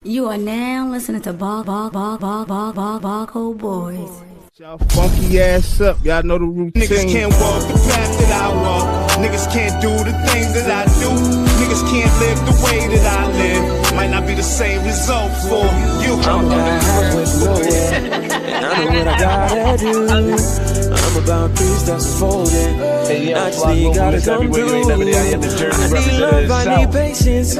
You are now listening to Barcode Boys. Y'all funky ass up, y'all know the routine. Niggas can't walk the path that I walk. Niggas can't do the things that I do. Niggas can't live the way that I live. Might not be the same result for you. I'm halfway nowhere, and I know what I gotta do. I'm about 3 steps forward. Actually, gotta come through. I need love, I need patience.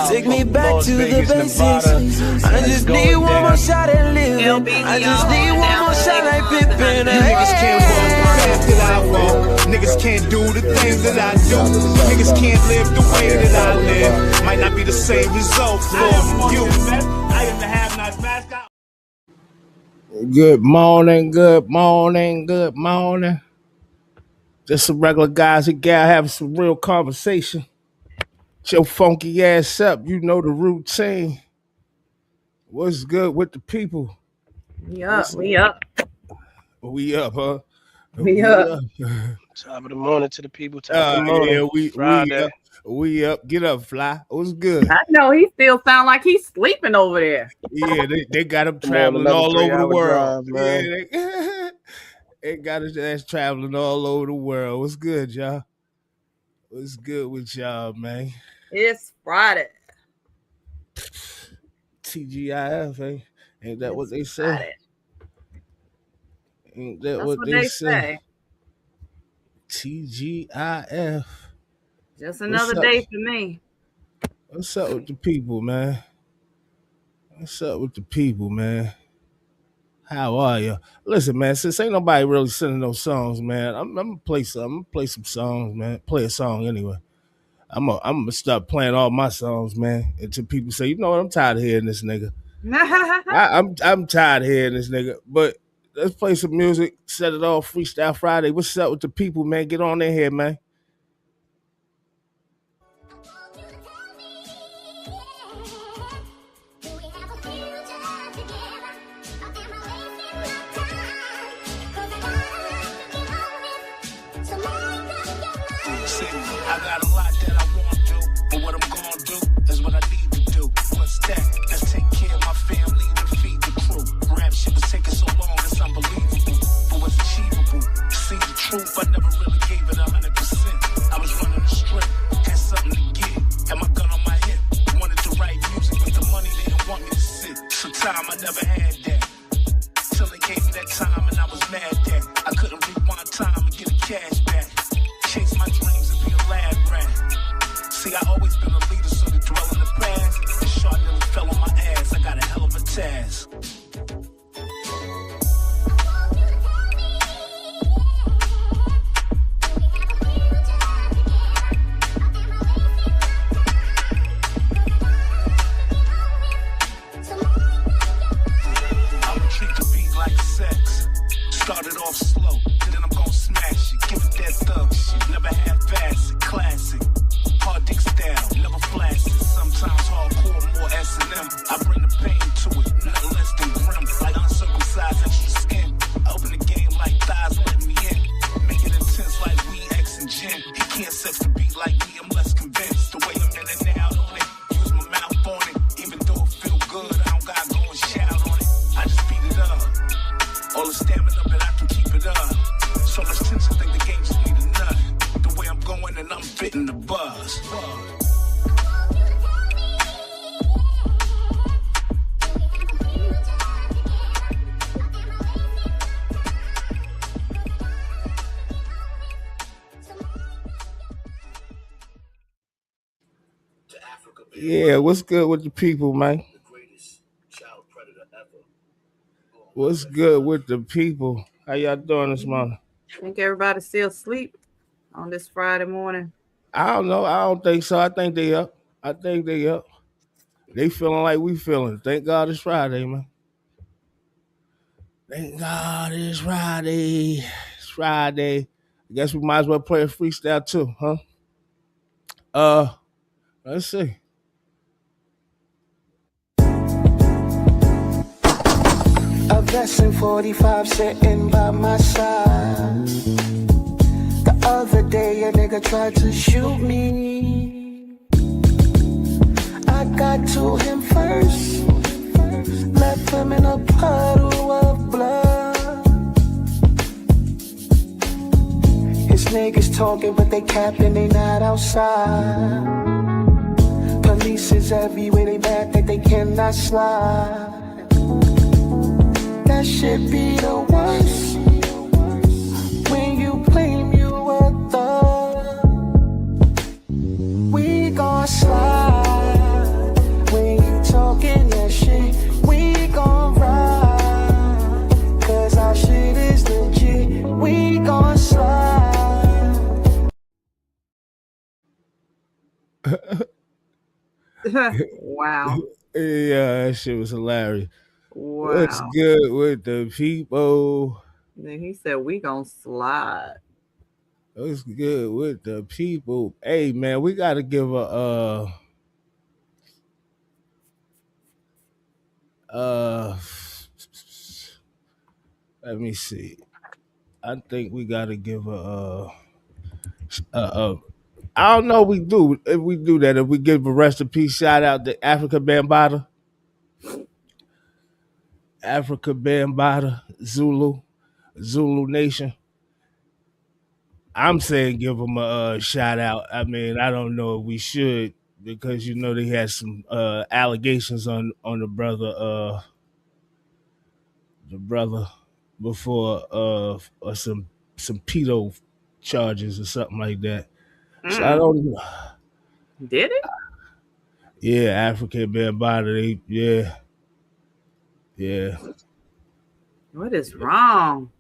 Take me back to the basics. I just need one more shot at living. I just need one more shot like Pippin. Niggas can't walk the path that I walk. Niggas can't do the things that I do. Niggas can't live the way that I live. Might not be the same result for you. I am the have-nots mascot. Good morning, good morning, good morning. Just some regular guys and gal having some real conversation. Get your funky ass up, you know the routine. What's good with the people? We up, we up. We up, huh? We up. Top of the morning to the people. Top of the morning. Yeah, Friday. we up. Get up, Fly. What's good? I know he still sound like he's sleeping over there. Yeah, they got him traveling all over the world. Yeah, they got his ass traveling all over the world. What's good, y'all? What's good with y'all, man? It's Friday. TGIF, eh? Ain't that what they say? Friday. Ain't that That's what they say? TGIF. Just another day for me. What's up with the people, man? What's up with the people, man? How are you? Listen, man, since ain't nobody really sending no songs, man, I'm gonna play some. I'm gonna play some songs, man. Play a song anyway. I'm gonna start playing all my songs, man, until people say, you know what, I'm tired of hearing this nigga. I'm tired of hearing this nigga. But let's play some music. Set it off. Freestyle Friday. What's up with the people, man? Get on in here, man. I got a lot that I want to do, but what I'm gonna do is what I need to do. What's that? Let's take care of my family and feed the crew. Rap shit was taking so long, it's unbelievable, but what's achievable? See the truth, I never really gave it 100%. I was running the strip, had something to get, had my gun on my hip. Wanted to write music, but the money didn't want me to sit. Some time I never had that, till they gave me that time and I was mad that I couldn't rewind time and get a cash back. Chase my dreams and be a lab rat. See, I always been a leader, so to dwell in the past, the shot nearly fell on my ass. I got a hell of a task. I'ma treat the beat like sex. Started off slow, then I'm gon' smash it. Give it that thug shit. Never half-ass it, classic. Hard dick style, never flash it. Sometimes hardcore, more S&M. I bring the pain to it, nothing less than grim. Like uncircumcised extra skin. I open the game like thighs, let me in. Make it intense like we X and Jen. He can't sex the beat like me, I'm less convinced. The way I'm in and out on it, use my mouth on it. Even though it feel good, I don't gotta go and shout on it. I just beat it up. All the stamina, but I can keep it up. So much tension, think the game just need a nut. The way I'm going and I'm fitting the buzz. Yeah, what's good with the people, man? What's good with the people? How y'all doing this morning? I think everybody's still asleep on this Friday morning. I don't know. I don't think so. I think they up. They feeling like we feeling. Thank God it's Friday, man. Thank God it's Friday. It's Friday. I guess we might as well play a freestyle too, huh? Let's see. A blessing 45 sitting by my side. The other day a nigga tried to shoot me. I got to him first. talking, but they capping, they not outside. Police is everywhere, they mad that they cannot slide. That shit be the worst. When you claim you a thug, we gon' slide. When you talking that shit, we gon' ride. Cause our shit is legit, we gon' slide. Wow. Yeah, that shit was hilarious. What's Wow. good with the people? Then he said we gonna slide. What's good with the people? Hey man, we gotta give a let me see. I think we gotta give I don't know. We do if we do that. If we give a rest in peace shout out to Bambaataa, Africa Bambaataa, Zulu Nation. I'm saying give them a shout out. I mean, I don't know if we should because you know they had some allegations on the brother before or some pedo charges or something like that. So I don't know. Did it? Yeah, African Bambaataa. Yeah. What is wrong?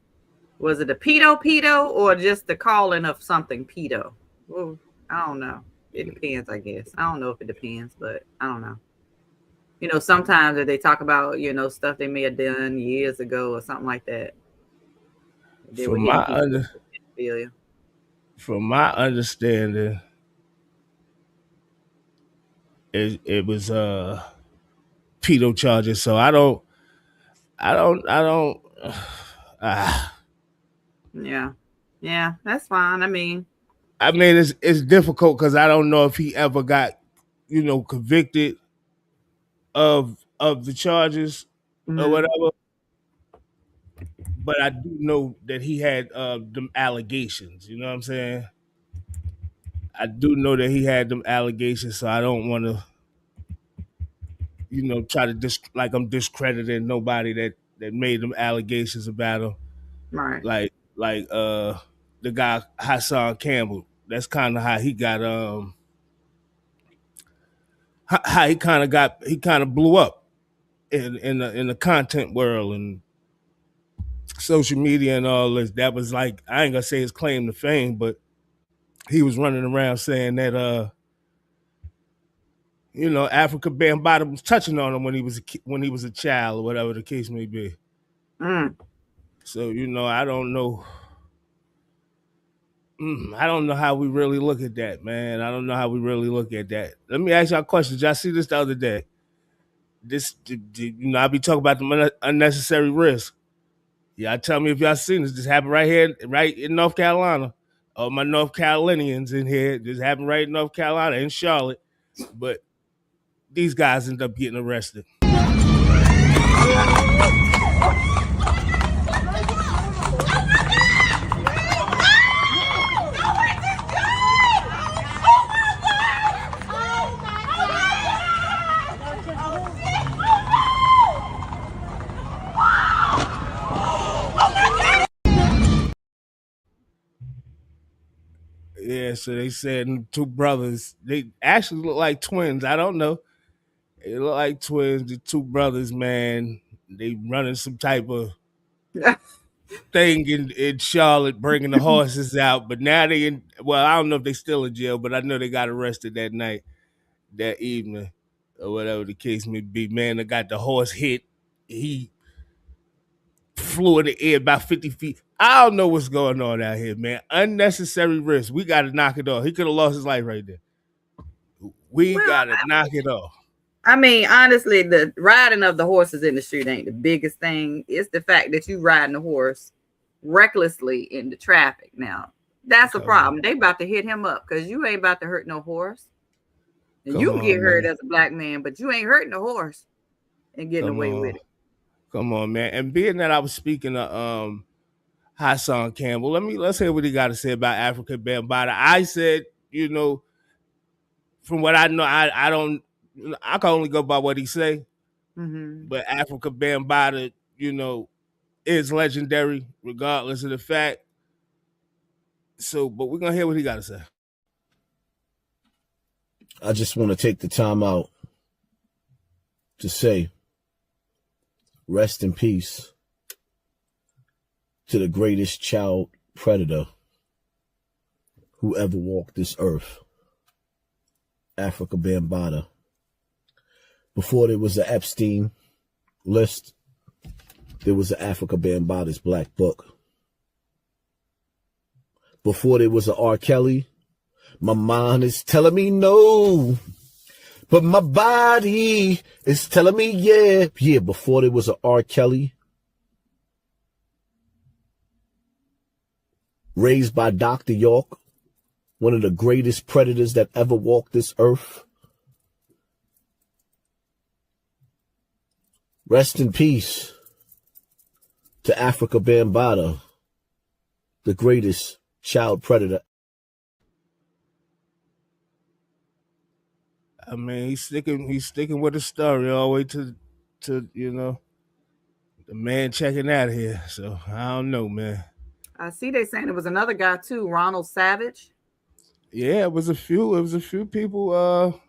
Was it a pedo or just the calling of something pedo? Well, I don't know. It depends, I guess. I don't know if it depends, but I don't know. You know, sometimes if they talk about, you know, stuff they may have done years ago or something like that. From my understanding, it was pedo charges. So I don't. Yeah, that's fine. I mean, it's difficult because I don't know if he ever got, convicted of the charges or whatever. But I do know that he had them allegations. You know what I'm saying? I do know that he had them allegations, so I don't want to, try to like I'm discrediting nobody that made them allegations about him. Right. Like the guy Hassan Campbell. That's kind of how he got how he kind of blew up in the content world and social media and all this. That was like, I ain't gonna say his claim to fame, but he was running around saying that Africa Bambaataa was touching on him when he was a child or whatever the case may be. So I don't know. I don't know how we really look at that, man. I don't know how we really look at that. Let me ask y'all a question. Did y'all see this the other day? I be talking about the unnecessary risk. Y'all tell me if y'all seen this. This happened right here, right in North Carolina. All my North Carolinians in here. This happened right in North Carolina, in Charlotte. But these guys end up getting arrested. Yeah, so they said two brothers. They actually look like twins. I don't know. They look like twins. The two brothers, man. They running some type of thing in Charlotte, bringing the horses out. But now they in. Well, I don't know if they still in jail, but I know they got arrested that night, that evening, or whatever the case may be. Man, they got the horse hit. He flew in the air about 50 feet. I don't know what's going on out here, man. Unnecessary risk. We got to knock it off. He could have lost his life right there. We got to knock it off. I mean, honestly, the riding of the horses in the street ain't the biggest thing. It's the fact that you riding the horse recklessly in the traffic. Now, that's a problem. They about to hit him up because you ain't about to hurt no horse. And you get hurt as a black man, but you ain't hurting the horse and getting away with it. Come on, man. And being that I was speaking to Hassan Campbell. Let's hear what he got to say about Africa Bambaataa. I said, from what I know, I don't, I can only go by what he say. Mm-hmm. But Africa Bambaataa, is legendary regardless of the fact. So, but we're gonna hear what he got to say. I just want to take the time out to say, rest in peace to the greatest child predator who ever walked this earth, Africa Bambaataa. Before there was an Epstein list, there was an Africa Bambaataa's Black Book. Before there was an R. Kelly, my mind is telling me no, but my body is telling me yeah. Yeah, before there was an R. Kelly, raised by Dr. York, one of the greatest predators that ever walked this earth. Rest in peace to Africa Bambaataa, the greatest child predator. I mean, he's sticking with the story all the way to the man checking out here. So I don't know, man. I see they saying it was another guy too, Ronald Savage. Yeah, it was a few people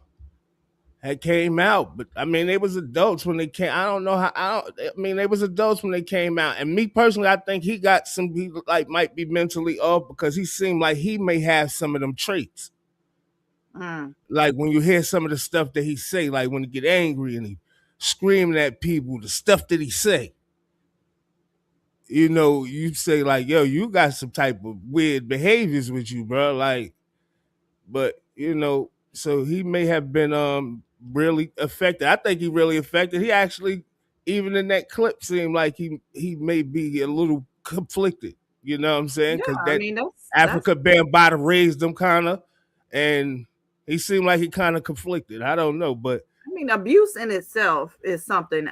had came out, but I mean, they was adults when they came. I don't know how. I mean, they was adults when they came out. And me personally, I think he might be mentally off because he seemed like he may have some of them traits. Like when you hear some of the stuff that he say, like when he get angry and he screaming at people, the stuff that he say, you say like, yo, you got some type of weird behaviors with you, bro. Like, but so he may have been really affected. I think he really affected. He actually, even in that clip, seemed like he may be a little conflicted. You know what I'm saying? Because Africa Bambaataa raised him kind of, and he seemed like he kind of conflicted. I don't know, but I mean, abuse in itself is something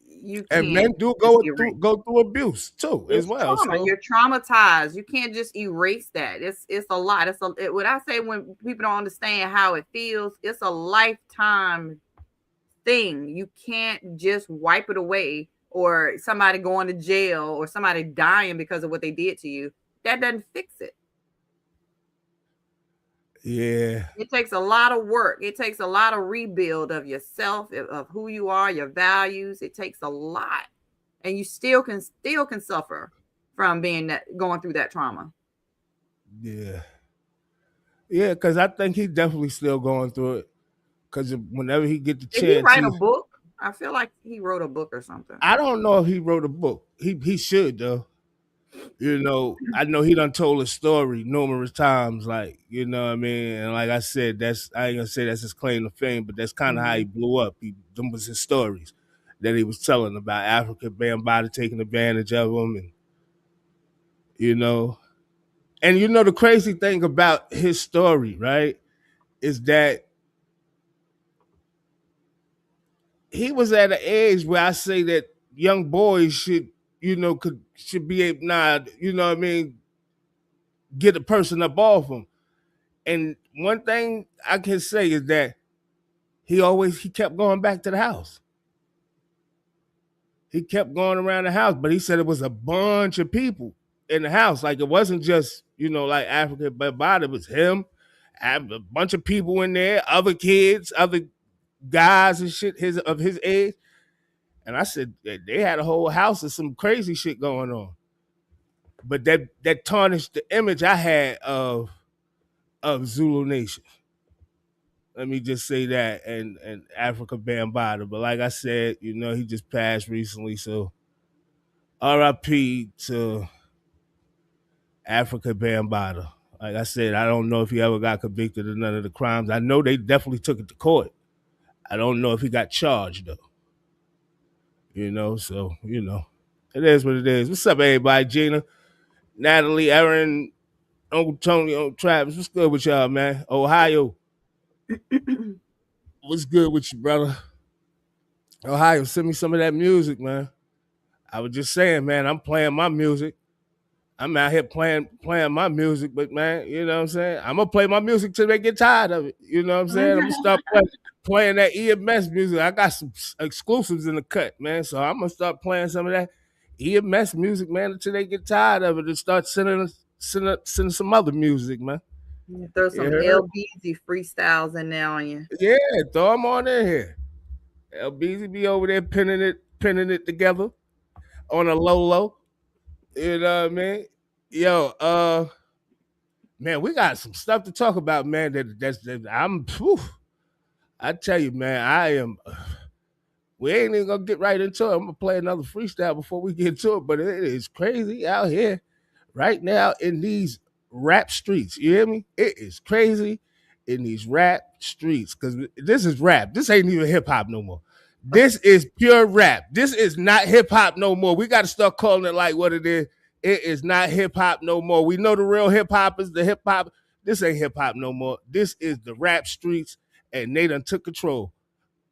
you can't. And men do go through abuse too, as well. So. You're traumatized. You can't just erase that. It's a lot. What I say when people don't understand how it feels, it's a lifetime thing. You can't just wipe it away, or somebody going to jail, or somebody dying because of what they did to you. That doesn't fix it. Yeah. It takes a lot of work. It takes a lot of rebuild of yourself, of who you are, your values. It takes a lot. And you still can suffer from going through that trauma. Yeah. Yeah, because I think he's definitely still going through it. Because whenever he get the chance. Did he write a book? I feel like he wrote a book or something. I don't know if he wrote a book. He should, though. I know he done told his story numerous times, like, you know what I mean? And like I said, I ain't gonna say that's his claim to fame, but that's kind of how he blew up. Them was his stories that he was telling about Africa Bambaataa taking advantage of him, and the crazy thing about his story, right, is that he was at an age where I say that young boys should be able, get a person up off him. And one thing I can say is that he kept going back to the house. He kept going around the house, but he said it was a bunch of people in the house. Like it wasn't just, like Africa Bambaataa, it was him, a bunch of people in there, other kids, other guys and shit of his age. And I said they had a whole house of some crazy shit going on. But that tarnished the image I had of Zulu Nation. Let me just say that, and Africa Bambaataa. But like I said, he just passed recently, so R.I.P. to Africa Bambaataa. Like I said, I don't know if he ever got convicted of none of the crimes. I know they definitely took it to court. I don't know if he got charged though. So it is what it is. What's up, everybody? Gina, Natalie, Aaron, Uncle Tony, Uncle Travis. What's good with y'all, man? Ohio. What's good with you, brother? Ohio, send me some of that music, man. I was just saying, man, I'm playing my music. I'm out here playing my music, but man, you know what I'm saying? I'm gonna play my music till they get tired of it. You know what I'm saying? I'm gonna start playing that EMS music. I got some exclusives in the cut, man. So I'm gonna start playing some of that EMS music, man, until they get tired of it and start sending some other music, man. Throw some LBZ freestyles in there on you. Yeah, throw them on in here. LBZ be over there pinning it together on a low. You know what I mean? Yo, man, we got some stuff to talk about, man. I tell you, man, we ain't even gonna get right into it. I'm gonna play another freestyle before we get to it, but it is crazy out here right now in these rap streets. You hear me? It is crazy in these rap streets because this is rap. This ain't even hip hop no more. This is pure rap. This is not hip hop no more. We got to start calling it like what it is. It is not hip hop no more. We know the real hip hop is the hip hop. This ain't hip hop no more. This is the rap streets, and they done took control.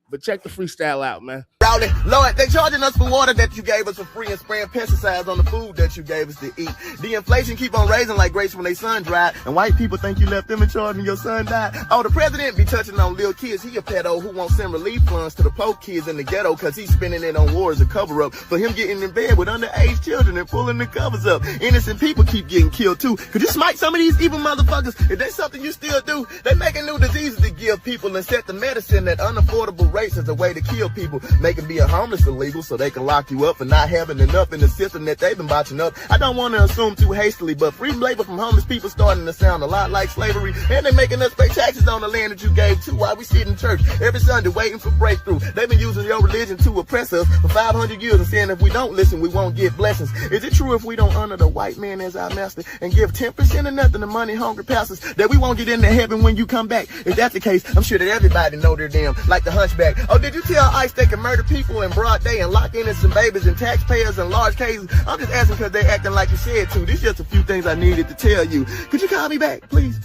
But check the freestyle out, man. Raleigh, Lord, they charging us for water that you gave us for free and spraying pesticides on the food that you gave us to eat. The inflation keep on raising like grapes when they sun dried, and white people think you left them in charge when your son died. Oh, the president be touching on little kids. He a pedo who won't send relief funds to the poor kids in the ghetto because he's spending it on war as a cover-up for him getting in bed with underage children and pulling the covers up. Innocent people keep getting killed too. Could you smite some of these evil motherfuckers? If there's something you still do, they making new diseases to give people and set the medicine at unaffordable rates as a way to kill people. Making being homeless illegal so they can lock you up for not having enough in the system that they've been botching up. I don't want to assume too hastily, but free labor from homeless people starting to sound a lot like slavery. And they making us pay taxes on the land that you gave to while we sit in church every Sunday waiting for breakthrough. They've been using your religion to oppress us for 500 years and saying if we don't listen, we won't get blessings. Is it true if we don't honor the white man as our master and give 10% of nothing to money hungry pastors that we won't get into heaven when you come back? If that's the case, I'm sure that everybody know they're damn like the hunchback. Oh, did you tell ICE they can murder people in broad day and lock innocent babies and taxpayers in large cases? I'm just asking because they acting like you said to. These just a few things I needed to tell you. Could you call me back, please?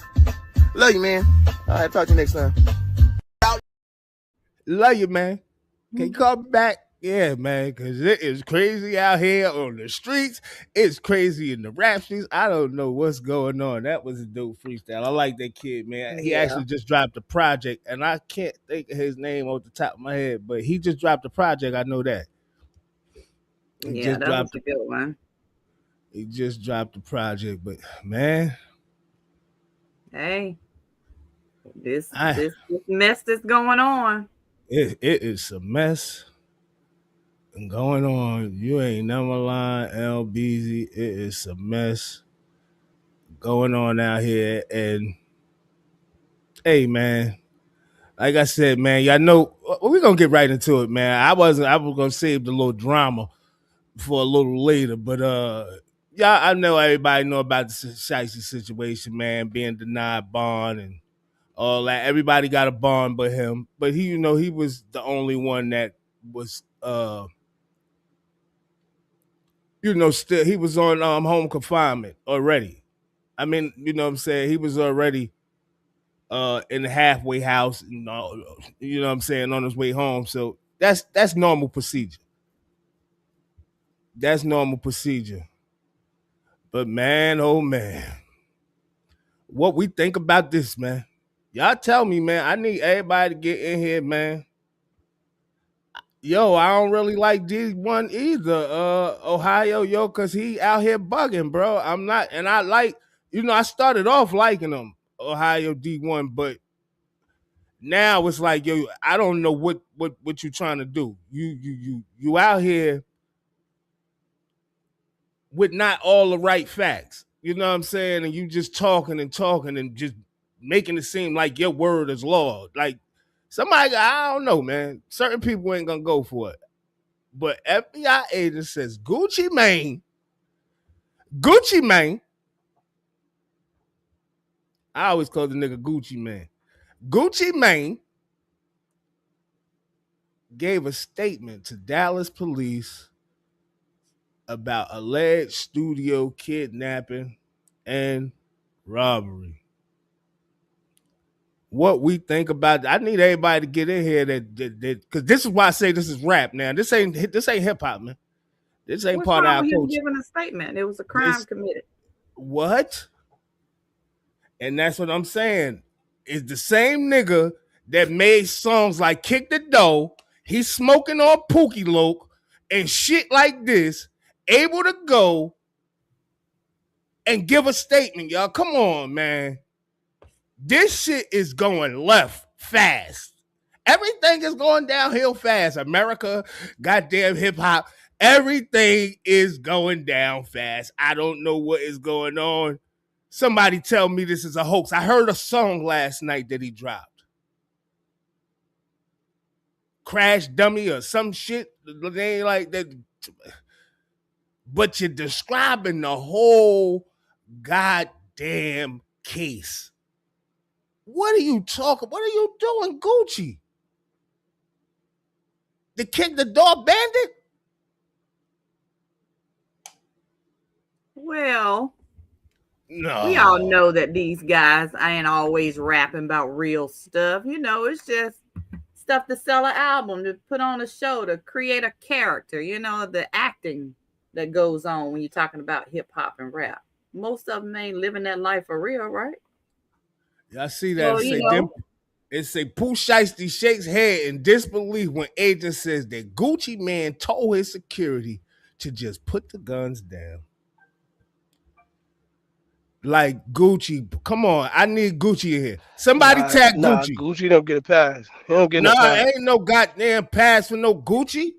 Love you, man. All right, talk to you next time. Love you, man. Can you call me back? Yeah, man, because it is crazy out here on the streets. It's crazy in the rap streets. I don't know what's going on. That was a dope freestyle. I like that kid, man. He actually just dropped a project, and I can't think of his name off the top of my head, but he just dropped a project. I know that. That was a good one. He just dropped the project, but man. Hey, this mess that's going on. It is a mess going on. You ain't never lying, LBZ. It is a mess going on out here. And hey, man, like I said, man, y'all know we're gonna get right into it, man. I was gonna save the little drama for a little later, but y'all, I know everybody know about the Shiesty situation, man, being denied bond and all that. Everybody got a bond but him. But he, you know, he was the only one that was still he was on home confinement already. I mean, you know what I'm saying? He was already in the halfway house, and you know what I'm saying, on his way home. So that's normal procedure. That's normal procedure. But man, oh man, what we think about this, man? Y'all tell me, man. I need everybody to get in here, man. Yo, I don't really like D1 either, Ohio, yo, because he out here bugging, bro. I'm not, and I like, I started off liking him, Ohio D1, but now it's like, yo, I don't know what you trying to do. You out here with not all the right facts. You know what I'm saying? And you just talking and just making it seem like your word is law. Like somebody, I don't know, man. Certain people ain't gonna go for it. But FBI agent says Gucci Mane. I always call the nigga Gucci Mane. Gucci Mane gave a statement to Dallas police about alleged studio kidnapping and robbery. What we think about, I need everybody to get in here that because this is why I say this is rap now. This ain't hip hop, man. This ain't What's part of wrong our with him culture. giving a statement? It was a crime committed. What? And that's what I'm saying. It's the same nigga that made songs like Kick the Dough. He's smoking on Pookie Loke and shit like this, able to go and give a statement, y'all. Come on, man. This shit is going left fast. Everything is going downhill fast. America, goddamn hip hop, everything is going down fast. I don't know what is going on. Somebody tell me this is a hoax. I heard a song last night that he dropped. Crash Dummy or some shit. They ain't like that. But you're describing the whole goddamn case. What are you talking? What are you doing, Gucci? The Kick the Door bandit? Well, no. We all know that these guys ain't always rapping about real stuff. You know, it's just stuff to sell an album, to put on a show, to create a character. You know, the acting that goes on when you're talking about hip hop and rap. Most of them ain't living that life for real, right? Y'all see that? So, it say Pooh Shiesty shakes head in disbelief when agent says that Gucci man told his security to just put the guns down. Like Gucci, come on, I need Gucci in here. Somebody tag Gucci. Gucci don't get a pass. He don't get no pass. Ain't no goddamn pass for no Gucci.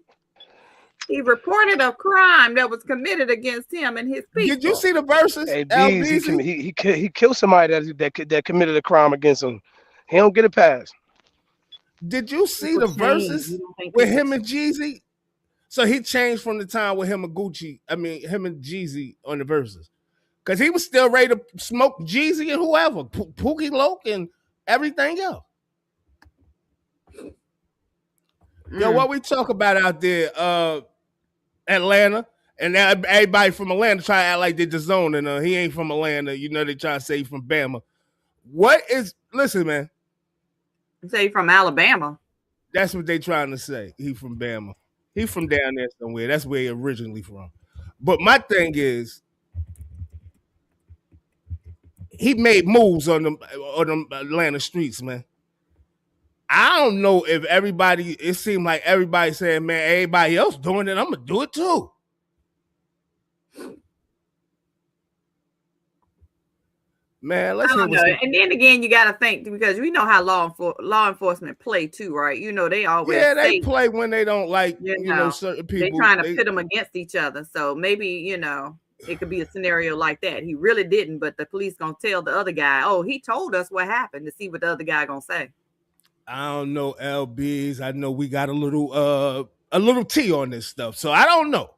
He reported a crime that was committed against him and his people. Did you see the verses? Hey, he killed somebody that committed a crime against him. He don't get a pass. Did you see the verses with him and Jeezy? So he changed from the time with him and him and Jeezy on the verses. Because he was still ready to smoke Jeezy and whoever, Pookie Loke and everything else. Yo, what we talk about out there, Atlanta, and now everybody from Atlanta try to act like they're just zone, and he ain't from Atlanta. You know, they try to say he from Bama. Listen, man. Say he from Alabama. That's what they trying to say. He from Bama. He from down there somewhere. That's where he originally from. But my thing is, he made moves on them Atlanta streets, man. I don't know if it seemed like everybody saying, man, everybody else doing it, I'm going to do it too. Man, let's hear know. And then again, you got to think, because we know how law enforcement play too, right? You know, they always they play when they don't like, you know, certain people. They're trying to pit them against each other. So maybe, you know, it could be a scenario like that. He really didn't, but the police gonna tell the other guy, oh, he told us what happened, to see what the other guy gonna say. I don't know, LBs. I know we got a little tea on this stuff. So I don't know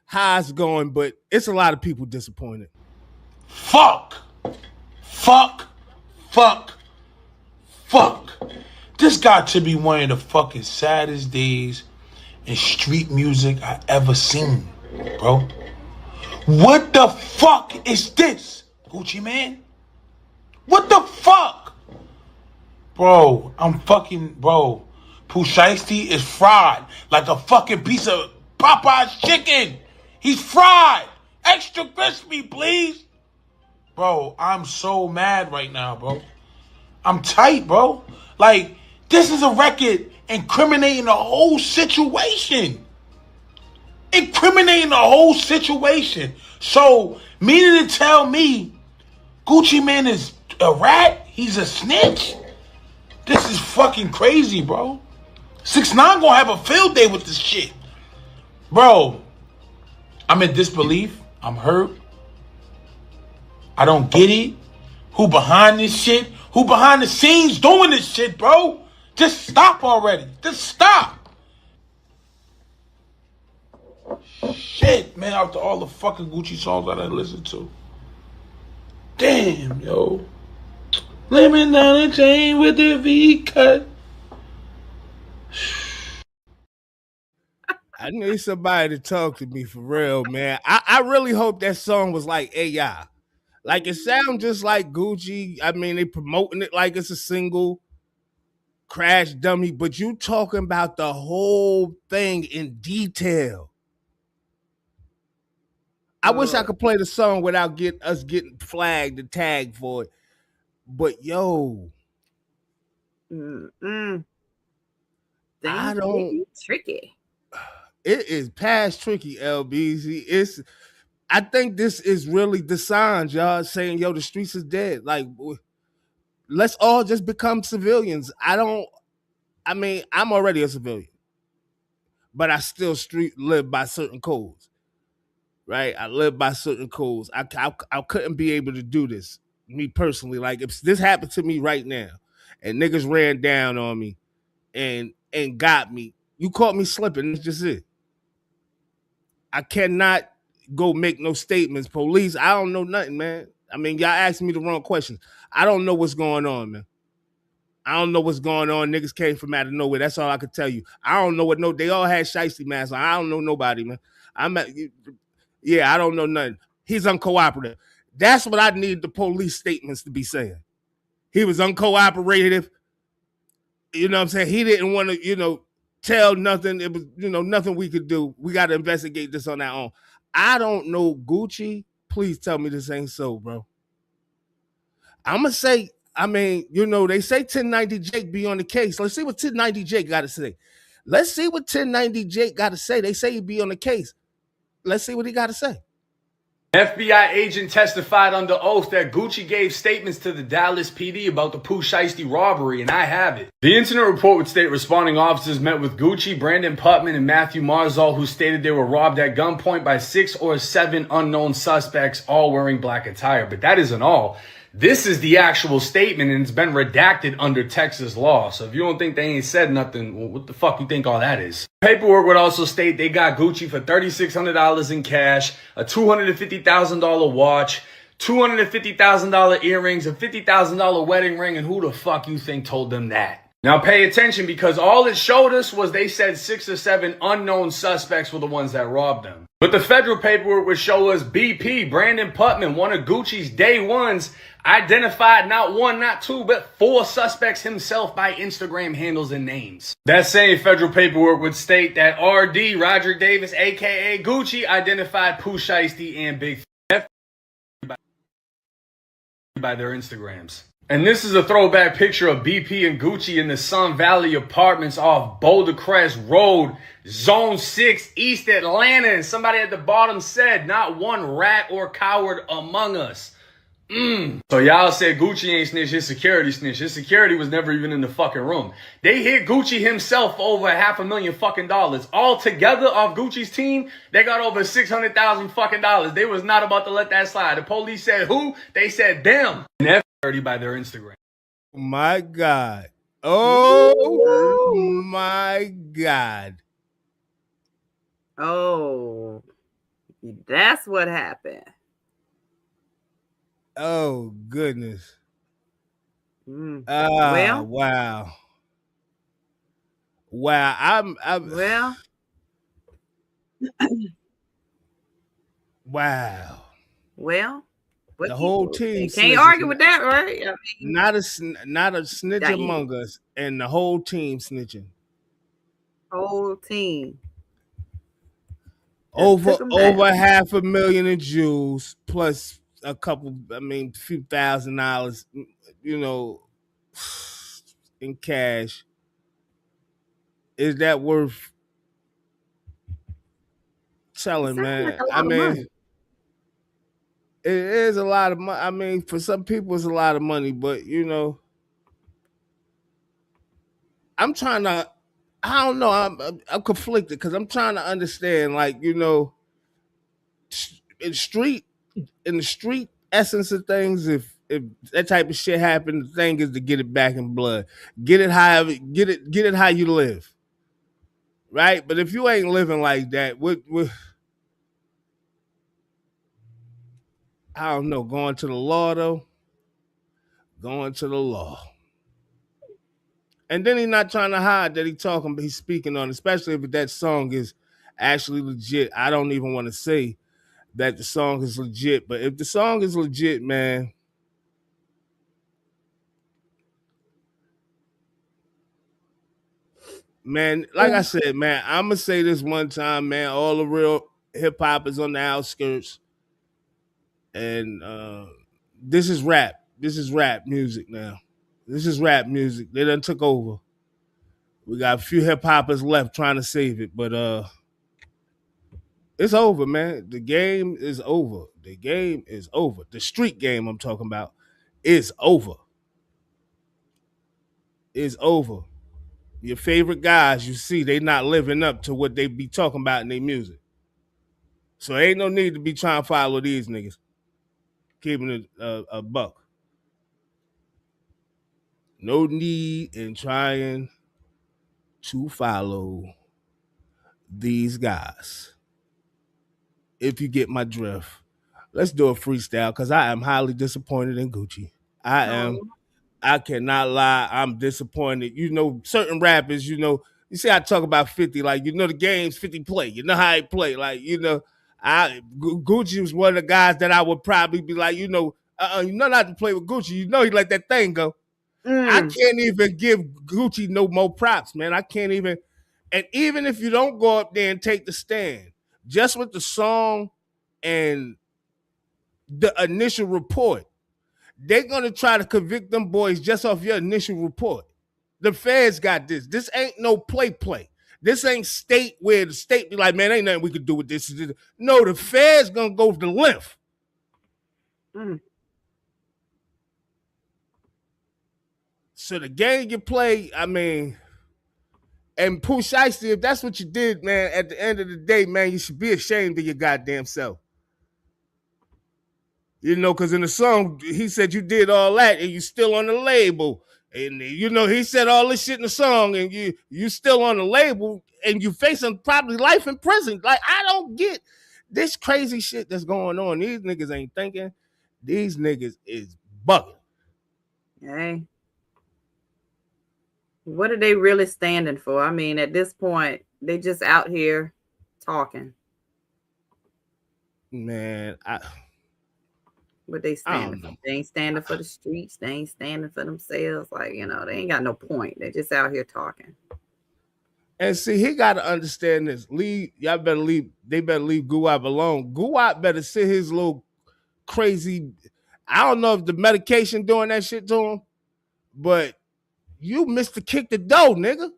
how it's going, but it's a lot of people disappointed. Fuck. This got to be one of the fucking saddest days in street music I ever seen, bro. What the fuck is this, Gucci man? What the fuck? Bro, Pooh Shiesty is fried like a fucking piece of Popeye's chicken. He's fried. Extra crispy, please. Bro, I'm so mad right now, bro. I'm tight, bro. Like, this is a record incriminating the whole situation. So, meaning to tell me Gucci man is a rat? He's a snitch? This is fucking crazy, bro. 6ix9ine gonna have a field day with this shit. Bro, I'm in disbelief. I'm hurt. I don't get it. Who behind this shit? Who behind the scenes doing this shit, bro? Just stop already. Just stop. Shit, man, after all the fucking Gucci songs I done listened to. Damn, yo. Lemon down the chain with the V cut. I need somebody to talk to me for real, man. I really hope that song was like AI. Like, it sounds just like Gucci. I mean, they promoting it like it's a single, Crash Dummy, but you talking about the whole thing in detail. I wish I could play the song without us getting flagged and tagged for it. But yo, I don't. Tricky. It is past tricky, LBZ. I think this is really the signs, y'all, saying, yo, the streets is dead. Like, let's all just become civilians. I'm already a civilian, but I still live by certain codes, right? I live by certain codes. I couldn't be able to do this, me personally. Like, if this happened to me right now and niggas ran down on me and got me, you caught me slipping, that's just it. I cannot go make no statements. Police, I don't know nothing, man. I mean, y'all asking me the wrong questions. I don't know what's going on, man. I don't know what's going on. Niggas came from out of nowhere. That's all I could tell you. I don't know they all had shiesty masks on. I don't know nobody, man. I don't know nothing. He's uncooperative. That's what I need the police statements to be saying. He was uncooperative. You know what I'm saying? He didn't want to, tell nothing. It was, nothing we could do. We got to investigate this on our own. I don't know, Gucci. Please tell me this ain't so, bro. I'm going to say, they say 1090 Jake be on the case. Let's see what 1090 Jake got to say. Let's see what 1090 Jake got to say. They say he be on the case. Let's see what he got to say. FBI agent testified under oath that Gucci gave statements to the Dallas PD about the Pooh Shiesty robbery, and I have it. The incident report would state responding officers met with Gucci, Brandon Putman, and Matthew Marzal, who stated they were robbed at gunpoint by 6 or 7 unknown suspects, all wearing black attire. But that isn't all. This is the actual statement, and it's been redacted under Texas law. So if you don't think they ain't said nothing, well, what the fuck you think all that is? Paperwork would also state they got Gucci for $3,600 in cash, a $250,000 watch, $250,000 earrings, a $50,000 wedding ring, and who the fuck you think told them that? Now pay attention, because all it showed us was they said 6 or 7 unknown suspects were the ones that robbed them. But the federal paperwork would show us BP, Brandon Putman, one of Gucci's day ones, identified not 1, not 2, but 4 suspects himself by Instagram handles and names. That same federal paperwork would state that RD, Roger Davis, aka Gucci, identified Pooh Shiesty and Big F by their Instagrams. And this is a throwback picture of BP and Gucci in the Sun Valley Apartments off Boulder Crest Road, Zone 6, East Atlanta. And somebody at the bottom said, not one rat or coward among us. So y'all said Gucci ain't snitch, his security snitch. His security was never even in the fucking room. They hit Gucci himself for over $500,000 fucking dollars. All together off Gucci's team, they got over $600,000 fucking dollars. They was not about to let that slide. The police said who? They said them. And F30 by their Instagram. My God. Oh my God. Oh, that's what happened. Oh goodness. Well, wow. I'm well. Wow. Well, the whole team can't argue with that, right? I mean, not a snitch among us, and the whole team snitching. Whole team. Over $500,000 in jewels, plus a few $1,000, in cash. Is that worth selling, man? It is a lot of money. For some people, it's a lot of money, but I'm trying to. I don't know. I'm conflicted because I'm trying to understand, like, in the street essence of things. If that type of shit happens, the thing is to get it back in blood. Get it how you live, right? But if you ain't living like that, what I don't know. Going to the law though. Going to the law. And then he's not trying to hide that he's speaking on, especially if that song is actually legit. I don't even want to say that the song is legit, but if the song is legit, man, like I said, man, I'm going to say this one time, man, all the real hip hop is on the outskirts. And this is rap. This is rap music now. This is rap music. They done took over. We got a few hip hoppers left trying to save it, but it's over, man. The game is over. The game is over. The street game I'm talking about is over. It's over. Your favorite guys, you see, they not living up to what they be talking about in their music. So ain't no need to be trying to follow these niggas. Keeping it a buck. No need in trying to follow these guys. If you get my drift. Let's do a freestyle because I am highly disappointed in Gucci. I cannot lie. I'm disappointed. You know, certain rappers, you know, you see I talk about 50, like, you know, the game's 50 play. You know how he play. Like, you know, Gucci was one of the guys that I would probably be like, you know not to play with Gucci. You know he let that thing go. I can't even give Gucci no more props, man. I can't even. And even if you don't go up there and take the stand, just with the song and the initial report, they're going to try to convict them boys just off your initial report. The feds got this. This ain't no play. This ain't state where the state be like, man, ain't nothing we could do with this. No, the feds going to go to the length. So the game you play, I mean, and Pooh Shiesty, if that's what you did, man, at the end of the day, man, you should be ashamed of your goddamn self. You know, because in the song, he said you did all that and you still on the label. And, you know, he said all this shit in the song and you still on the label and you facing probably life in prison. Like, I don't get this crazy shit that's going on. These niggas ain't thinking. These niggas is bugging. Hey. What are they really standing for? I mean, at this point, they just out here talking. Man, What they standing for? They ain't standing for the streets. They ain't standing for themselves. Like, you know, they ain't got no point. They just out here talking. And see, he got to understand this. They better leave Guwap alone. Guwap better sit his little crazy. I don't know if the medication doing that shit to him, but you missed to kick the door, nigga.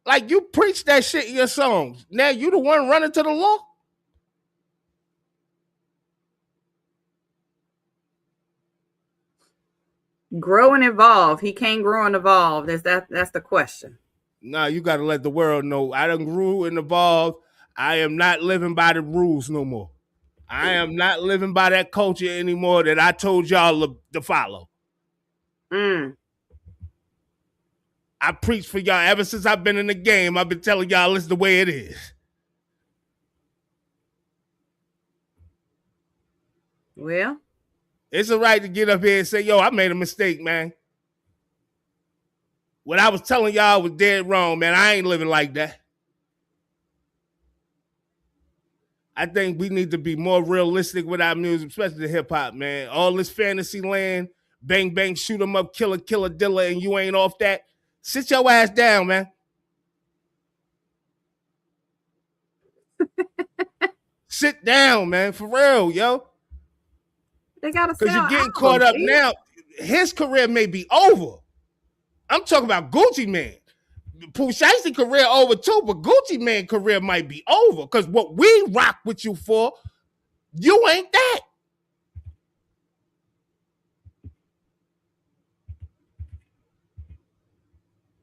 Like, you preach that shit in your songs. Now you the one running to the law? Grow and evolve. He can't grow and evolve. That's the question. Nah, you got to let the world know. I done grew and evolved. I am not living by the rules no more. I am not living by that culture anymore that I told y'all to follow. I preach for y'all ever since I've been in the game. I've been telling y'all it's the way it is. Well, it's a right to get up here and say, yo, I made a mistake, man. What I was telling y'all was dead wrong, man. I ain't living like that. I think we need to be more realistic with our music, especially the hip hop, man. All this fantasy land, bang, bang, shoot 'em up, killer, dilla, and you ain't off that. Sit your ass down, man. Sit down, man, for real, yo. They gotta because you're getting caught up now. His career may be over. I'm talking about Gucci Man. Pooh Shiesty career over too, but Gucci Man career might be over because what we rock with you for, you ain't that.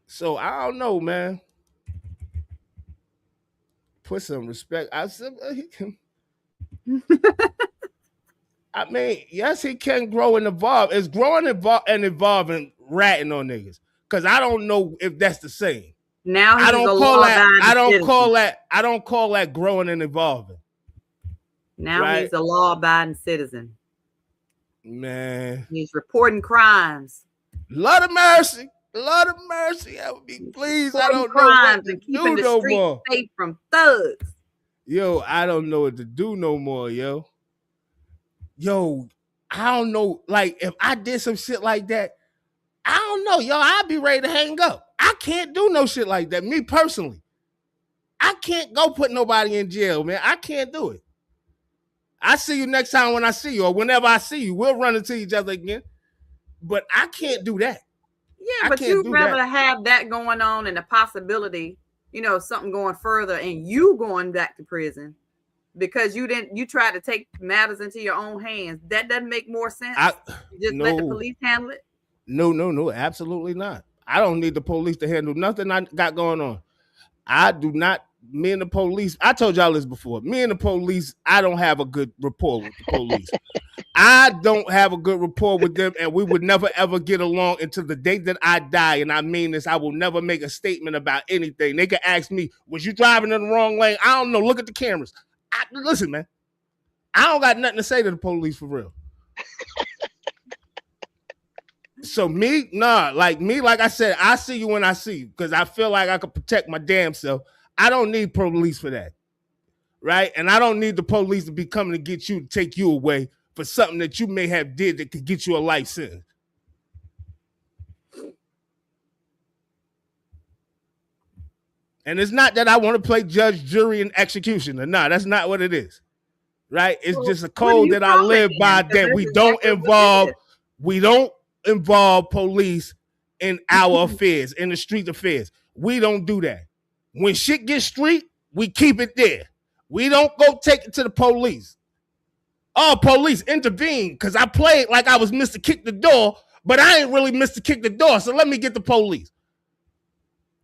So I don't know, man. Put some respect. I said he can. I mean, yes, he can grow and evolve. It's growing and evolving, ratting on niggas. Because I don't know if that's the same. Now I don't call that growing and evolving. Now right? He's a law-abiding citizen. Man. He's reporting crimes. Lord of mercy. Lord of mercy. I would be pleased. I don't know what to do no more. Safe from thugs. Yo, I don't know what to do no more, yo. Yo, I don't know. Like, if I did some shit like that, I don't know, yo, I'd be ready to hang up. I can't do no shit like that, me personally. I can't go put nobody in jail, man. I can't do it. I see you next time when I see you, or whenever I see you, we'll run into each other again. But I can't do that. Yeah, but you'd rather have that going on and the possibility, something going further and you going back to prison because you tried to take matters into your own hands. That doesn't make more sense. Let the police handle it. No, absolutely not. I don't need the police to handle nothing I got going on. I do not. Me and the police, I told y'all this before. Me and the police, I don't have a good rapport with the police. I don't have a good rapport with them, and we would never, ever get along until the day that I die. And I mean this, I will never make a statement about anything. They can ask me, was you driving in the wrong lane? I don't know. Look at the cameras. Listen, man, I don't got nothing to say to the police for real. So like I said, I see you when I see you because I feel like I can protect my damn self. I don't need police for that, right? And I don't need the police to be coming to get you, to take you away for something that you may have did that could get you a life sentence. And it's not that I want to play judge, jury, and executioner. No, that's not what it is, right? It's just a code that I live by that we don't involve police in our affairs, in the street affairs. We don't do that. When shit gets street, we keep it there. We don't go take it to the police. Oh, police intervene because I played like I was Mr. Kick the Door, but I ain't really Mr. Kick the Door, so let me get the police.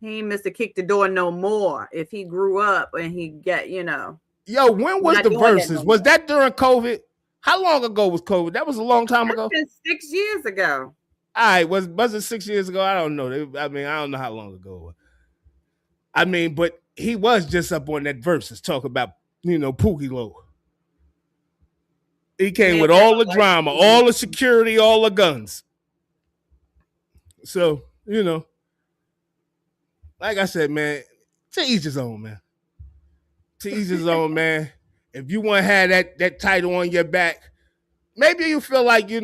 He ain't Mr. Kick the Door no more if he grew up and he got, Yo, when was the verses? Was that during COVID? How long ago was COVID? That was a long time ago. That's 6 years ago. All right, was it 6 years ago? I don't know. I don't know how long ago it was. But he was just up on that verses talking about, Pookie Low. He came with all the drama, all the security, all the guns. So, like I said, man, to each his own, man. To each his own, man. If you want to have that title on your back, maybe you feel like, you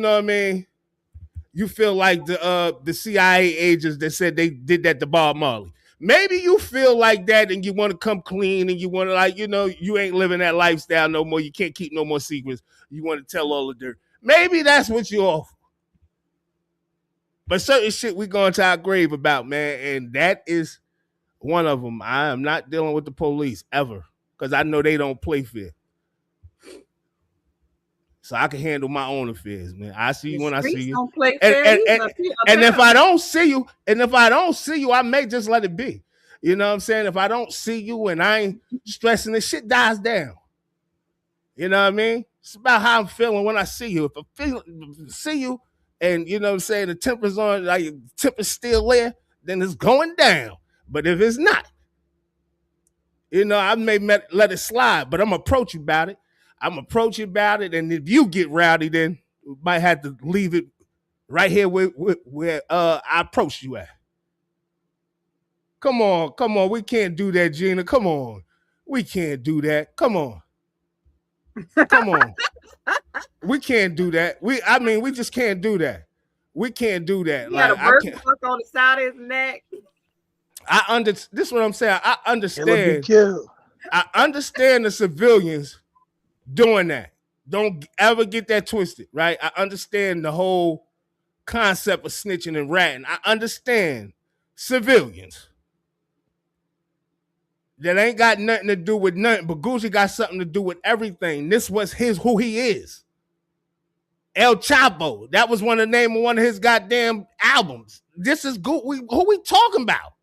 feel like the CIA agents that said they did that to Bob Marley. Maybe you feel like that and you want to come clean and you want to you ain't living that lifestyle no more. You can't keep no more secrets. You want to tell all the dirt. Maybe that's what you offer. But certain shit we going to our grave about, man, and that is one of them. I am not dealing with the police ever because I know they don't play fair. So I can handle my own affairs, man. I see you when I see you. Don't play fair and if I don't see you, I may just let it be. You know what I'm saying? If I don't see you and I ain't stressing, the shit dies down. You know what I mean? It's about how I'm feeling when I see you. If I see you and, the temper's on, like the temper's still there, then it's going down. But if it's not, I may let it slide, but I'm going to approach you about it. And if you get rowdy, then we might have to leave it right here where I approached you at. Come on. We can't do that, Gina. Come on. We can't do that. Come on. We can't do that. We just can't do that. We can't do that. He had a bird mark on the side of his neck. This is what I'm saying. I understand. I understand the civilians doing that. Don't ever get that twisted, right? I understand the whole concept of snitching and ratting. I understand civilians. That ain't got nothing to do with nothing, but Gucci got something to do with everything. This was who he is. El Chapo. That was one of the name of one of his goddamn albums. This is good. Who we talking about?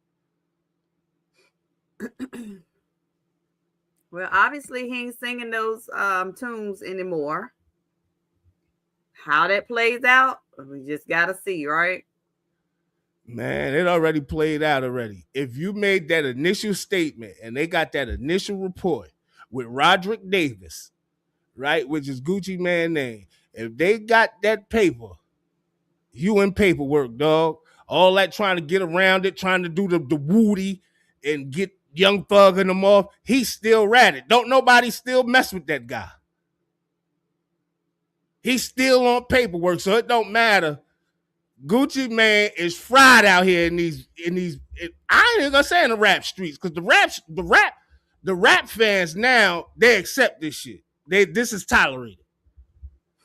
Well, obviously he ain't singing those tunes anymore. How that plays out, we just gotta see, right? Man, it already played out already. If you made that initial statement and they got that initial report with Roderick Davis, right, which is Gucci Mane's name, if they got that paper, you in paperwork, dog. All that trying to get around it, trying to do the woody and get Young Thug and them off, he's still ratted. Don't nobody still mess with that guy. He's still on paperwork, so it don't matter. Gucci Mane is fried out here in these. I ain't even gonna say in the rap streets, because the rap fans now, they accept this shit. This is tolerated.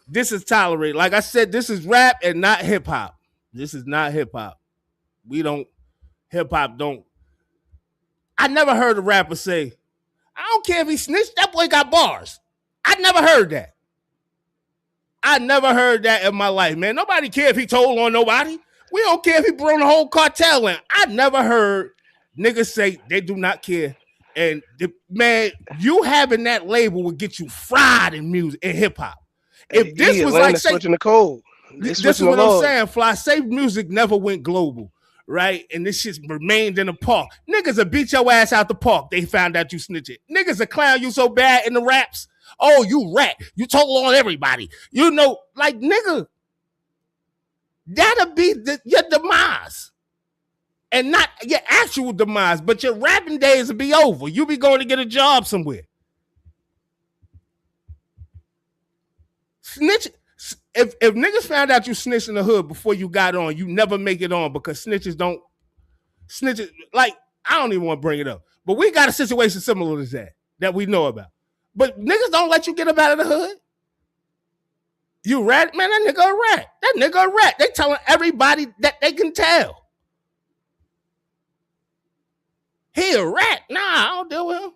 This is tolerated. Like I said, this is rap and not hip hop. This is not hip hop. Hip hop don't. I never heard a rapper say, I don't care if he snitched, that boy got bars. I never heard that. I never heard that in my life, man. Nobody care if he told on nobody. We don't care if he brought the whole cartel in. I never heard niggas say they do not care. And man, you having that label would get you fried in music, in hip hop. If this was like switching the code, this is what I'm saying, Fly. Say music never went global, right? And this shit remained in the park. Niggas will beat your ass out the park. They found out you snitching. Niggas will clown you so bad in the raps. Oh, you rat. You told on everybody. You know, like, nigga, that'll be your demise. And not your actual demise, but your rapping days will be over. You'll be going to get a job somewhere. Snitch. If niggas found out you snitched in the hood before you got on, you never make it on because snitches, like, I don't even want to bring it up. But we got a situation similar to that we know about. But niggas don't let you get up out of the hood. You rat, man, that nigga a rat. That nigga a rat. They telling everybody that they can tell. He a rat. Nah, I don't deal with him.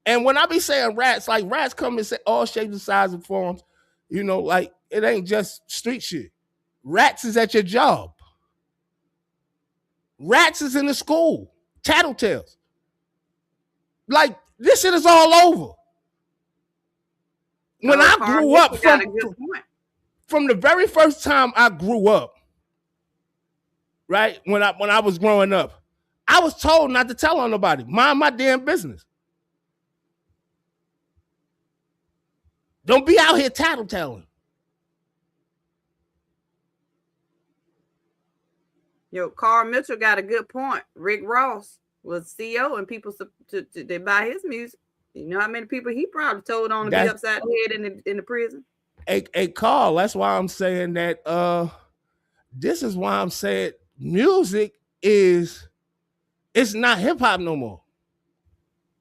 And when I be saying rats, like rats come in all shapes and sizes and forms, you know, like it ain't just street shit. Rats is at your job. Rats is in the school. Tattletales. Like, this shit is all over. When I grew up, from the very first time I grew up, right? When I was growing up, I was told not to tell on nobody. Mind my damn business. Don't be out here tattletelling. Yo, Carl Mitchell got a good point. Rick Ross was CEO and people they buy his music. You know how many people he probably told on to be upside the head in the prison? Hey, Carl, that's why I'm saying that this is why I'm saying music it's not hip hop no more.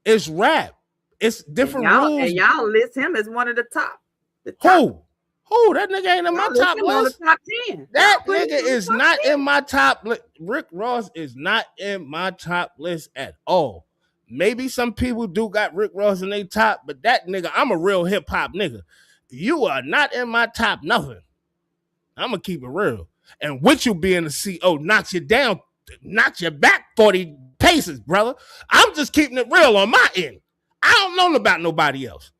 It's rap. It's different rules. And y'all list him as one of the top. Who? That nigga ain't in my top list. Top 10. That nigga is not in my top list. Rick Ross is not in my top list at all. Maybe some people do got Rick Ross in their top, but that nigga, I'm a real hip hop nigga. You are not in my top nothing. I'm gonna keep it real. And with you being the CO, knocks you down, knocks you back 40 paces, brother. I'm just keeping it real on my end. I don't know about nobody else.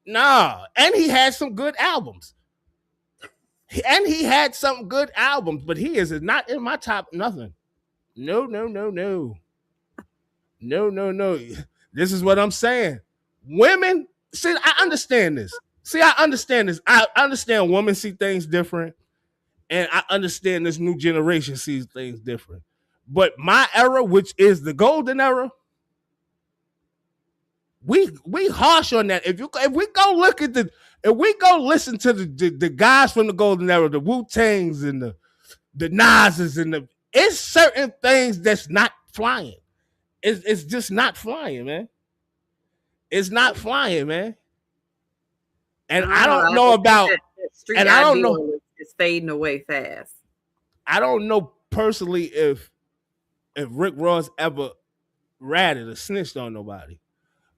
Nah, and he had some good albums. But he is not in my top nothing. No. No. This is what I'm saying. Women, see, I understand this. I understand women see things different, and I understand this new generation sees things different. But my era, which is the golden era, we harsh on that. If we go listen to the guys from the golden era, the Wu-Tangs and the Nas's and it's certain things that's not flying. It's just not flying, man. It's not flying, man. And I don't know about and I don't know. It's fading away fast. I don't know personally if Rick Ross ever ratted or snitched on nobody.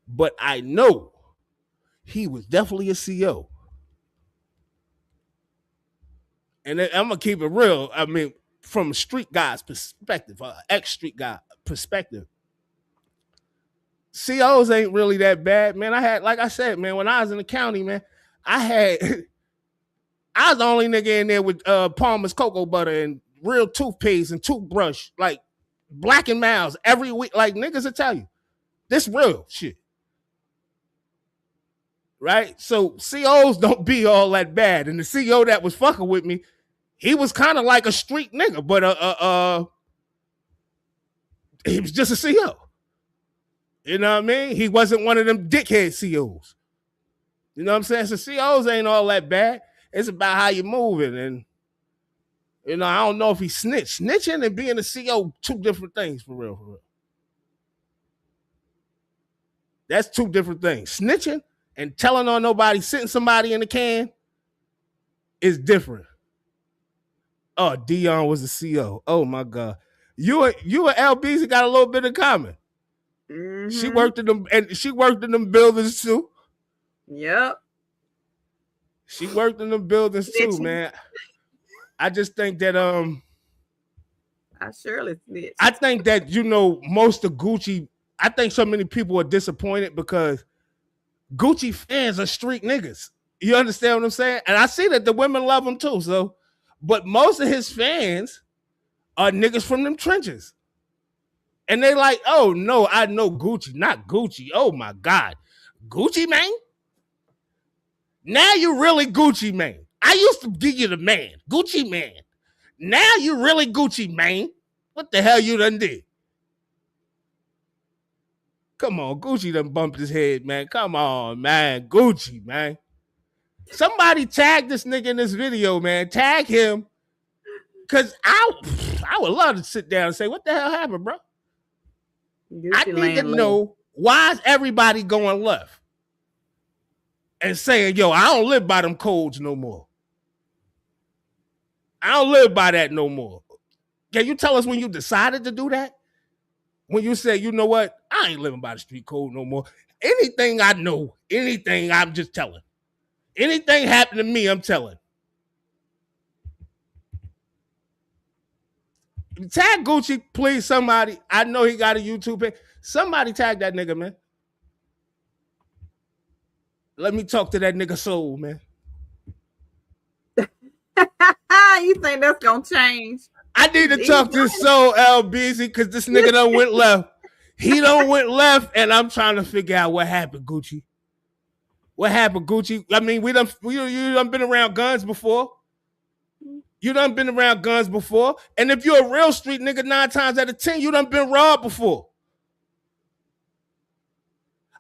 But I know he was definitely a CO. And I'm going to keep it real. I mean, from a street guy's perspective, ex-street guy perspective, COs ain't really that bad, man. Like I said, man, when I was in the county, man, I was the only nigga in there with Palmer's cocoa butter and real toothpaste and toothbrush, like Black and Miles every week. Like, niggas will tell you, this real shit. Right? So COs don't be all that bad. And the CO that was fucking with me, he was kind of like a street nigga, but he was just a CO. You know what I mean? He wasn't one of them dickhead COs. You know what I'm saying? So COs ain't all that bad. It's about how you moving. And, you know, I don't know if he snitched. Snitching and being a CO, two different things, for real. That's two different things. Snitching and telling on nobody, sitting somebody in the can is different. Oh, Dion was the CO. Oh my God. You and LBZ got a little bit in common. Mm-hmm. She worked in them buildings too. Yep. She worked in them buildings too, man. I just think that I surely snitched. I think that most of Gucci. I think so many people are disappointed because Gucci fans are street niggas. You understand what I'm saying? And I see that the women love him too. So, but most of his fans are niggas from them trenches. And they like, oh no, I know Gucci, not Gucci. Oh my God. Gucci man? Now you really Gucci man. I used to give you the man, Gucci man. Now you really Gucci man. What the hell you done did? Come on, Gucci done bumped his head, man. Come on, man. Gucci, man. Somebody tag this nigga in this video, man. Tag him. Because I would love to sit down and say, what the hell happened, bro? Gucci I need to know, why is everybody going left? And saying, yo, I don't live by them codes no more. I don't live by that no more. Can you tell us when you decided to do that? When you said, you know what? I ain't living by the street code no more. Anything I know, anything I'm just telling. Anything happened to me, I'm telling. Tag Gucci, please, somebody. I know he got a YouTube page. Somebody tag that nigga, man. Let me talk to that nigga soul, man. You think that's gonna change? I need to talk to Soul LBZ because this nigga done went left. He done went left, and I'm trying to figure out what happened, Gucci. What happened, Gucci? I mean, you done been around guns before. You done been around guns before. And if you're a real street nigga, 9 times out of 10, you done been robbed before.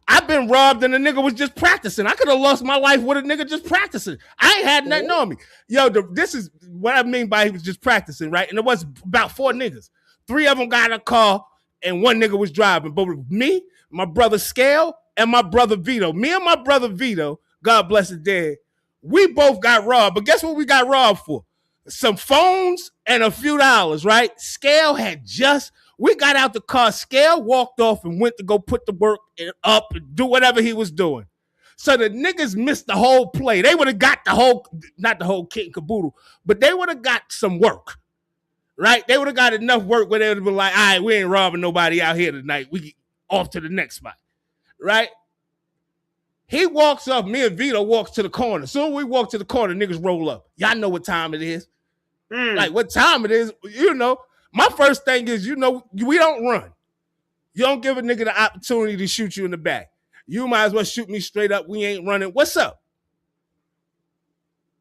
I've been robbed and the nigga was just practicing. I could have lost my life with a nigga just practicing. I ain't had nothing on me. Yo, this is what I mean by he was just practicing, right? And it was about 4 niggas. 3 of them got in a car and 1 nigga was driving. But with me, my brother Scale, and my brother Vito. Me and my brother Vito, God bless his dead, we both got robbed. But guess what we got robbed for? Some phones and a few dollars, right? Scale we got out the car. Scale walked off and went to go put the work up and do whatever he was doing. So the niggas missed the whole play. They would have got not the whole kit and caboodle, but they would have got some work, right? They would have got enough work where they would have been like, all right, we ain't robbing nobody out here tonight. We off to the next spot, right? He walks up, me and Vito walks to the corner. Soon we walk to the corner, niggas roll up. Y'all know what time it is. Like what time it is, My first thing is, we don't run. You don't give a nigga the opportunity to shoot you in the back. You might as well shoot me straight up. We ain't running. What's up?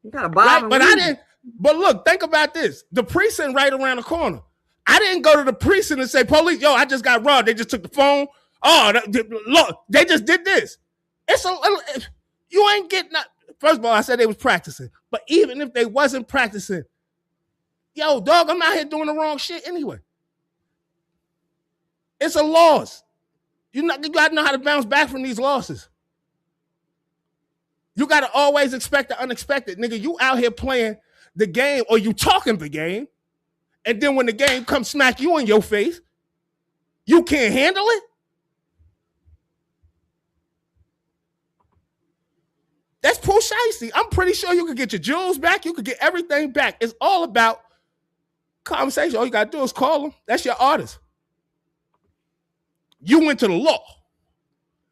You got a bomb. Right? But look, think about this. The precinct right around the corner. I didn't go to the precinct and say, police, yo, I just got robbed. They just took the phone. Oh, look, they just did this. You ain't getting that. First of all, I said they was practicing. But even if they wasn't practicing, yo, dog, I'm out here doing the wrong shit anyway. It's a loss. You got to know how to bounce back from these losses. You got to always expect the unexpected. Nigga, you out here playing the game or you talking the game, and then when the game comes smack you in your face, you can't handle it? That's Pooh Shiesty. I'm pretty sure you could get your jewels back. You could get everything back. It's all about conversation. All you got to do is call them. That's your artist. You went to the law.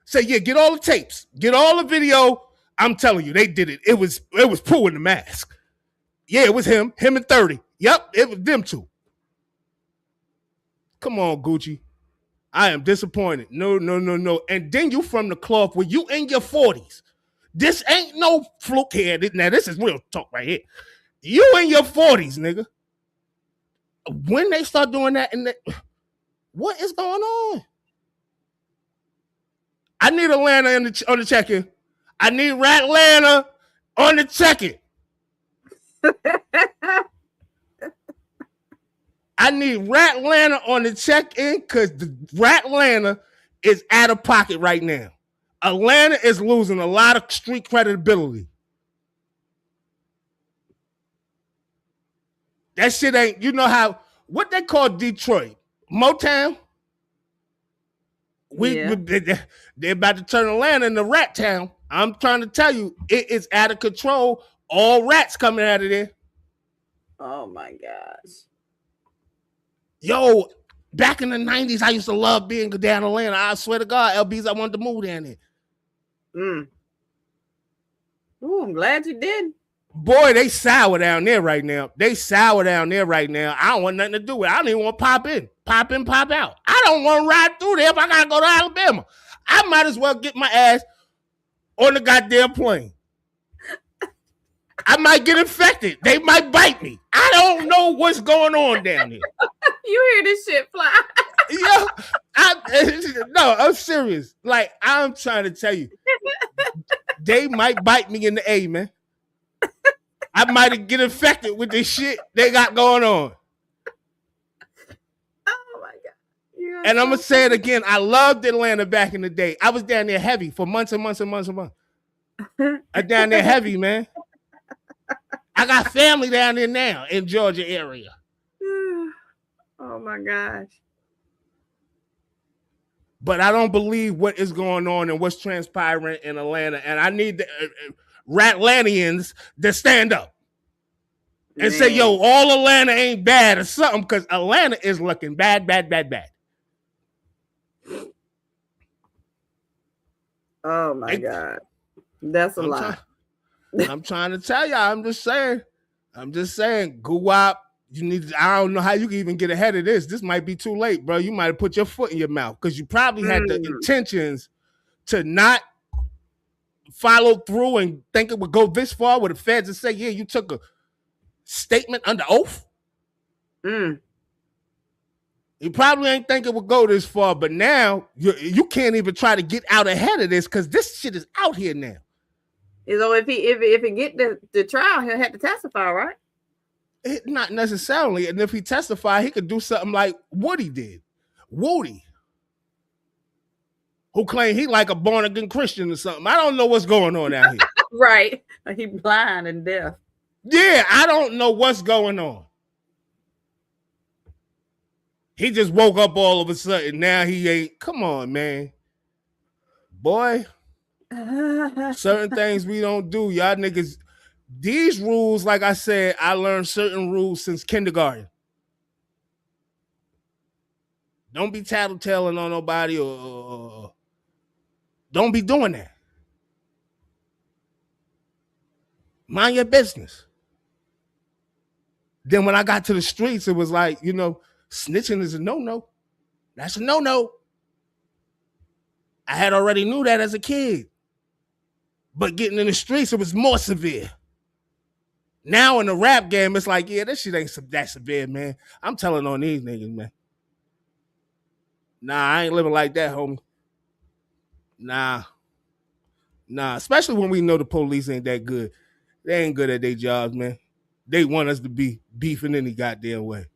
Say, yeah, get all the tapes. Get all the video. I'm telling you, they did it. It was Pooh in the mask. Yeah, it was him. Him and 30. Yep, it was them two. Come on, Gucci. I am disappointed. No. And then you from the cloth where you in your 40s. This ain't no fluke here. Now, this is real talk right here. You in your 40s, nigga. When they start doing that, what is going on? I need Atlanta on the check-in. I need Ratlanta on the check-in. I need Ratlanta on the check-in because the Ratlanta is out of pocket right now. Atlanta is losing a lot of street credibility. That shit ain't, you know how, what they call Detroit? Motown? They're about to turn Atlanta into rat town. I'm trying to tell you, it is out of control. All rats coming out of there. Oh my gosh. Yo, back in the 90s, I used to love being down in Atlanta. I swear to God, LBs, I wanted to move down there. Oh, I'm glad you did. Boy, they sour down there right now. I don't want nothing to do with it. I don't even want to pop in, pop out. I don't want to ride through there if I got to go to Alabama. I might as well get my ass on the goddamn plane. I might get infected. They might bite me. I don't know what's going on down here. You hear this shit fly? No, I'm serious. Like, I'm trying to tell you. They might bite me in the A, man. I might get infected with this shit they got going on. Oh my God. And I'm going to say it again. I loved Atlanta back in the day. I was down there heavy for months and months and months and months. I'm down there heavy, man. I got family down there now in Georgia area. Oh my gosh. But I don't believe what is going on and what's transpiring in Atlanta. And I need the Ratlantians to stand up and say, yo, all Atlanta ain't bad or something, because Atlanta is looking bad. Oh my God. That's a lot. I'm trying to tell y'all. I'm just saying. Guwap, you need. I don't know how you can even get ahead of this. This might be too late, bro. You might have put your foot in your mouth because you probably had the intentions to not follow through and think it would go this far with the feds and say, yeah, you took a statement under oath. You probably ain't think it would go this far, but now you can't even try to get out ahead of this because this shit is out here now. So if he get the trial, he'll have to testify, right? Not necessarily. And if he testify, he could do something like Woody did. Woody, who claimed he like a born again Christian or something. I don't know what's going on out here. Right. He blind and deaf. Yeah, I don't know what's going on. He just woke up all of a sudden. Now he ain't. Come on, man. Boy. Certain things we don't do. Y'all niggas. These rules, like I said, I learned certain rules since kindergarten. Don't be tattletaling on nobody or don't be doing that. Mind your business. Then when I got to the streets, it was like, snitching is a no-no. That's a no-no. I had already knew that as a kid. But getting in the streets, it was more severe. Now in the rap game, it's like, yeah, this shit ain't that severe, man. I'm telling on these niggas, man. Nah, I ain't living like that, homie. Nah. Especially when we know the police ain't that good. They ain't good at their jobs, man. They want us to be beefing any goddamn way.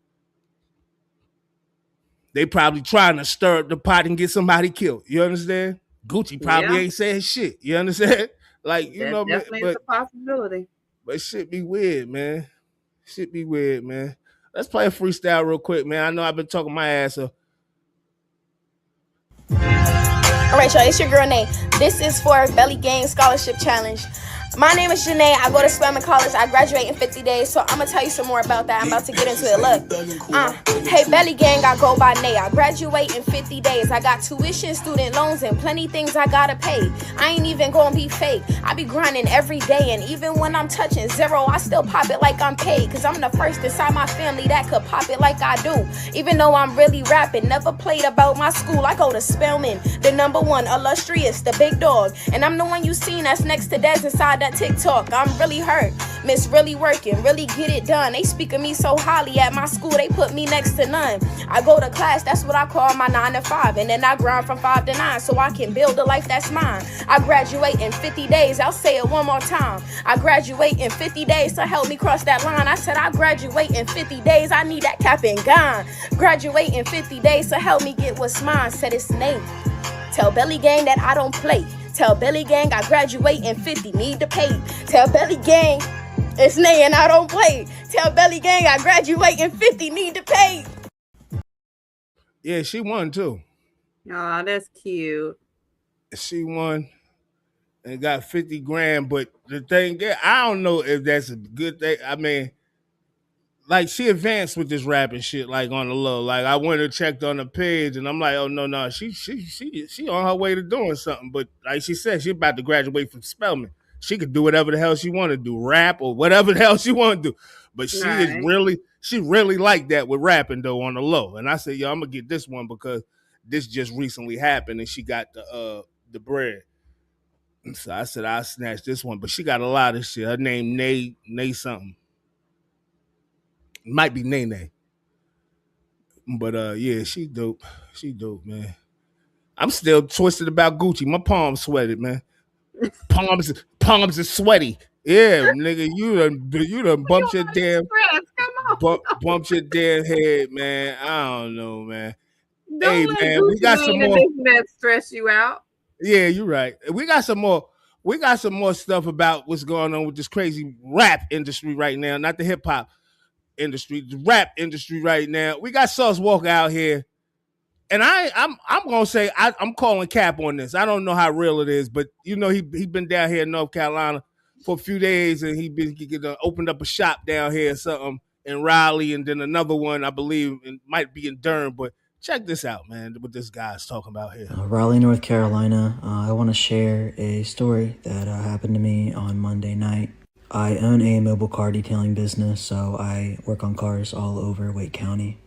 They probably trying to stir up the pot and get somebody killed. You understand? Gucci probably ain't saying shit. You understand? Like, definitely is a possibility. But shit be weird, man. Let's play a freestyle real quick, man. I know I've been talking my ass off. All right, y'all, it's your girl, Nay. This is for Belly Gang Scholarship Challenge. My name is Janae. I go to Spelman College. I graduate in 50 days, so I'm going to tell you some more about that. I'm about to get into it. Look. Hey, Belly Gang, I go by Nay. I graduate in 50 days. I got tuition, student loans, and plenty things I got to pay. I ain't even going to be fake. I be grinding every day, and even when I'm touching zero, I still pop it like I'm paid, because I'm the first inside my family that could pop it like I do. Even though I'm really rapping, never played about my school. I go to Spelman, the #1, illustrious, the big dog. And I'm the one you seen that's next to Dez inside that TikTok. I'm really hurt, miss really working, really get it done. They speak of me so highly at my school, they put me next to none. I go to class, that's what I call my 9 to 5, and then I grind from 5 to 9 so I can build a life that's mine. I graduate in 50 days, I'll say it one more time. I graduate in 50 days to help me cross that line. I said I graduate in 50 days, I need that cap and gone. Graduate in 50 days to help me get what's mine. Said it's Nate. Tell Belly Gang that I don't play. Tell Belly Gang I graduate in 50, need to pay. Tell Belly Gang it's Nay and I don't play. Tell Belly Gang I graduate in 50, need to pay. Yeah, she won too. Oh, that's cute. She won and got 50 grand. But the thing, I don't know if that's a good thing. I mean, like she advanced with this rapping shit, like on the low. Like I went and checked on the page, and I'm like, oh no, she on her way to doing something. But like she said, she about to graduate from Spelman. She could do whatever the hell she want to do, rap or whatever the hell she want to do. But she really like that with rapping though on the low. And I said, yo, I'm gonna get this one because this just recently happened, and she got the bread. And so I said I'll snatch this one. But she got a lot of shit. Her name Nay something. Might be Nene. But yeah, she dope. She dope, man. I'm still twisted about Gucci. My palms sweated, man. Palms are sweaty. Yeah, nigga, you done bumped your damn bumped your damn head, man. I don't know, man. Don't let man, we got some more that stress you out. Yeah, you're right. We got some more stuff about what's going on with this crazy rap industry right now, not the hip hop industry, the rap industry right now. We got Sauce Walker out here, and I'm gonna say I'm calling cap on this. I don't know how real it is, but you know he been down here in North Carolina for a few days, and he opened up a shop down here or something in Raleigh, and then another one I believe it might be in Durham. But check this out, man, what this guy's talking about here. Raleigh, North Carolina. I want to share a story that happened to me on Monday night. I own a mobile car detailing business, so I work on cars all over Wake County.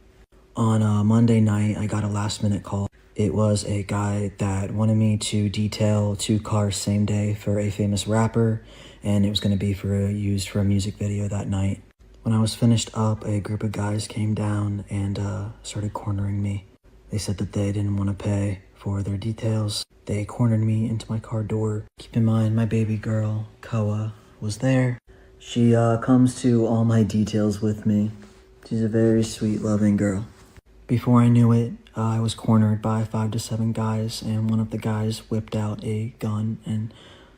On Monday night, I got a last-minute call. It was a guy that wanted me to detail 2 cars same day for a famous rapper, and it was going to be used for a music video that night. When I was finished up, a group of guys came down and started cornering me. They said that they didn't want to pay for their details. They cornered me into my car door. Keep in mind, my baby girl, Koa, was there. She comes to all my details with me. She's a very sweet, loving girl. Before I knew it, I was cornered by 5 to 7 guys, and one of the guys whipped out a gun and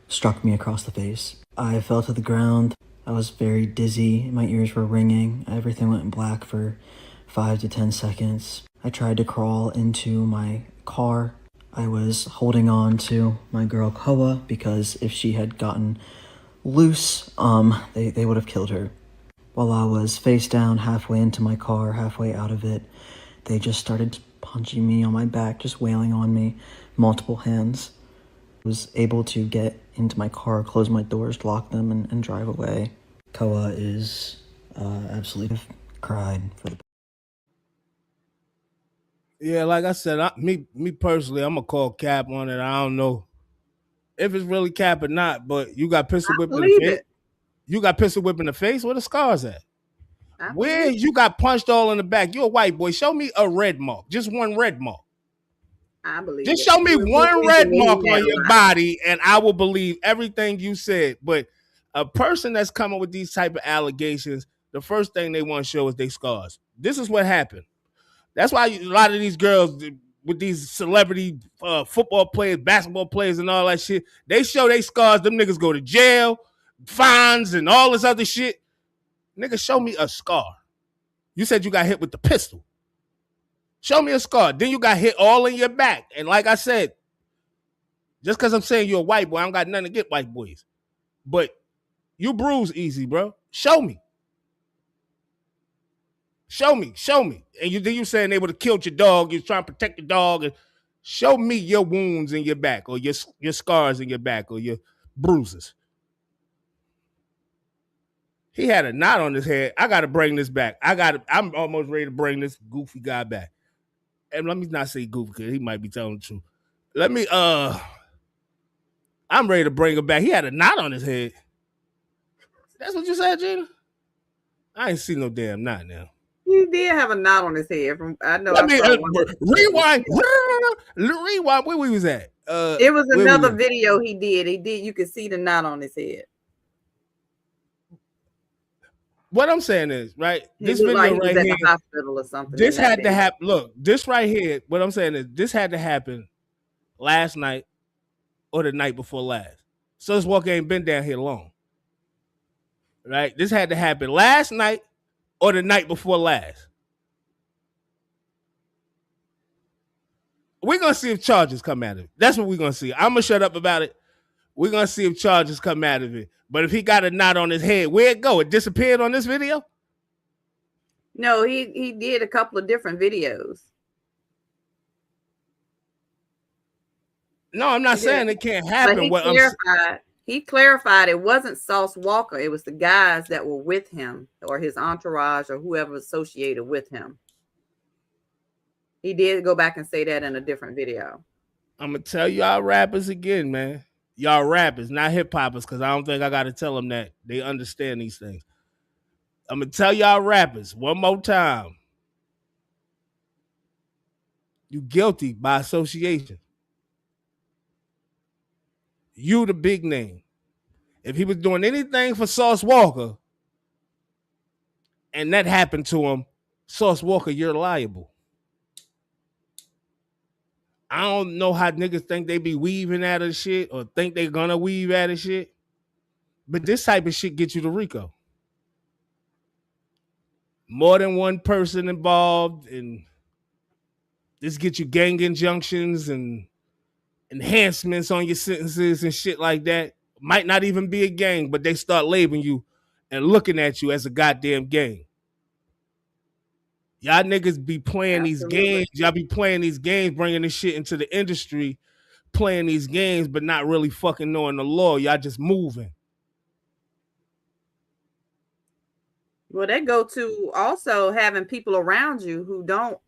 struck me across the face. I fell to the ground. I was very dizzy. My ears were ringing. Everything went black for 5 to 10 seconds. I tried to crawl into my car. I was holding on to my girl Koa because if she had gotten loose, they would have killed her. While I was face down halfway into my car, halfway out of it, they just started punching me on my back, just wailing on me, multiple hands. I was able to get into my car, close my doors, lock them, and drive away. Koa is absolutely cried for the. Yeah, like I said, me personally, I'm gonna call cap on it. I don't know if it's really cap or not, but you got pistol whip in the face. You got pistol whip in the face. Where the scars at? Where you got punched all in the back? You're a white boy. Show me a red mark. Just one red mark. I believe. Just show me one red mark on your body, and I will believe everything you said. But a person that's coming with these type of allegations, the first thing they want to show is their scars. This is what happened. That's why a lot of these girls with these celebrity football players, basketball players, and all that shit, they show their scars. Them niggas go to jail, fines, and all this other shit. Nigga, show me a scar. You said you got hit with the pistol. Show me a scar. Then you got hit all in your back. And like I said, just because I'm saying you're a white boy, I don't got nothing to get white boys. But you bruise easy, bro. Show me. Show me. And then you saying they would have killed your dog. You're trying to protect your dog. And show me your wounds in your back or your scars in your back or your bruises. He had a knot on his head. I got to bring this back. I'm almost ready to bring this goofy guy back. And let me not say goofy because he might be telling the truth. I'm ready to bring him back. He had a knot on his head. That's what you said, Gina? I ain't seen no damn knot now. He did have a knot on his head. Rewind. Where we was at? It was another video he did. You could see the knot on his head. What I'm saying is, right? This video right here, at the hospital or something. This had to happen. Look, this right here. What I'm saying is, this had to happen last night or the night before last. Sauce Walker ain't been down here long. Right? This had to happen last night or the night before last. We're going to see if charges come out of it. That's what we're going to see. I'm going to shut up about it. We're going to see if charges come out of it. But if he got a knot on his head, where'd it go? It disappeared on this video? No, he did a couple of different videos. No, I'm not saying it can't happen. He clarified it wasn't Sauce Walker. It was the guys that were with him or his entourage or whoever associated with him. He did go back and say that in a different video. I'm going to tell y'all rappers again, man. Y'all rappers, not hip-hoppers, because I don't think I got to tell them that. They understand these things. I'm going to tell y'all rappers one more time. You guilty by association. You the big name. If he was doing anything for Sauce Walker and that happened to him, Sauce Walker, you're liable. I don't know how niggas think they be weaving out of shit or think they gonna weave out of shit. But this type of shit gets you to RICO. More than one person involved, and this gets you gang injunctions and enhancements on your sentences and shit like that. Might not even be a gang, but they start labeling you and looking at you as a goddamn gang. Y'all niggas be playing these games. Y'all be playing these games, bringing this shit into the industry, playing these games, but not really fucking knowing the law. Y'all just moving. Well, they go to also having people around you who don't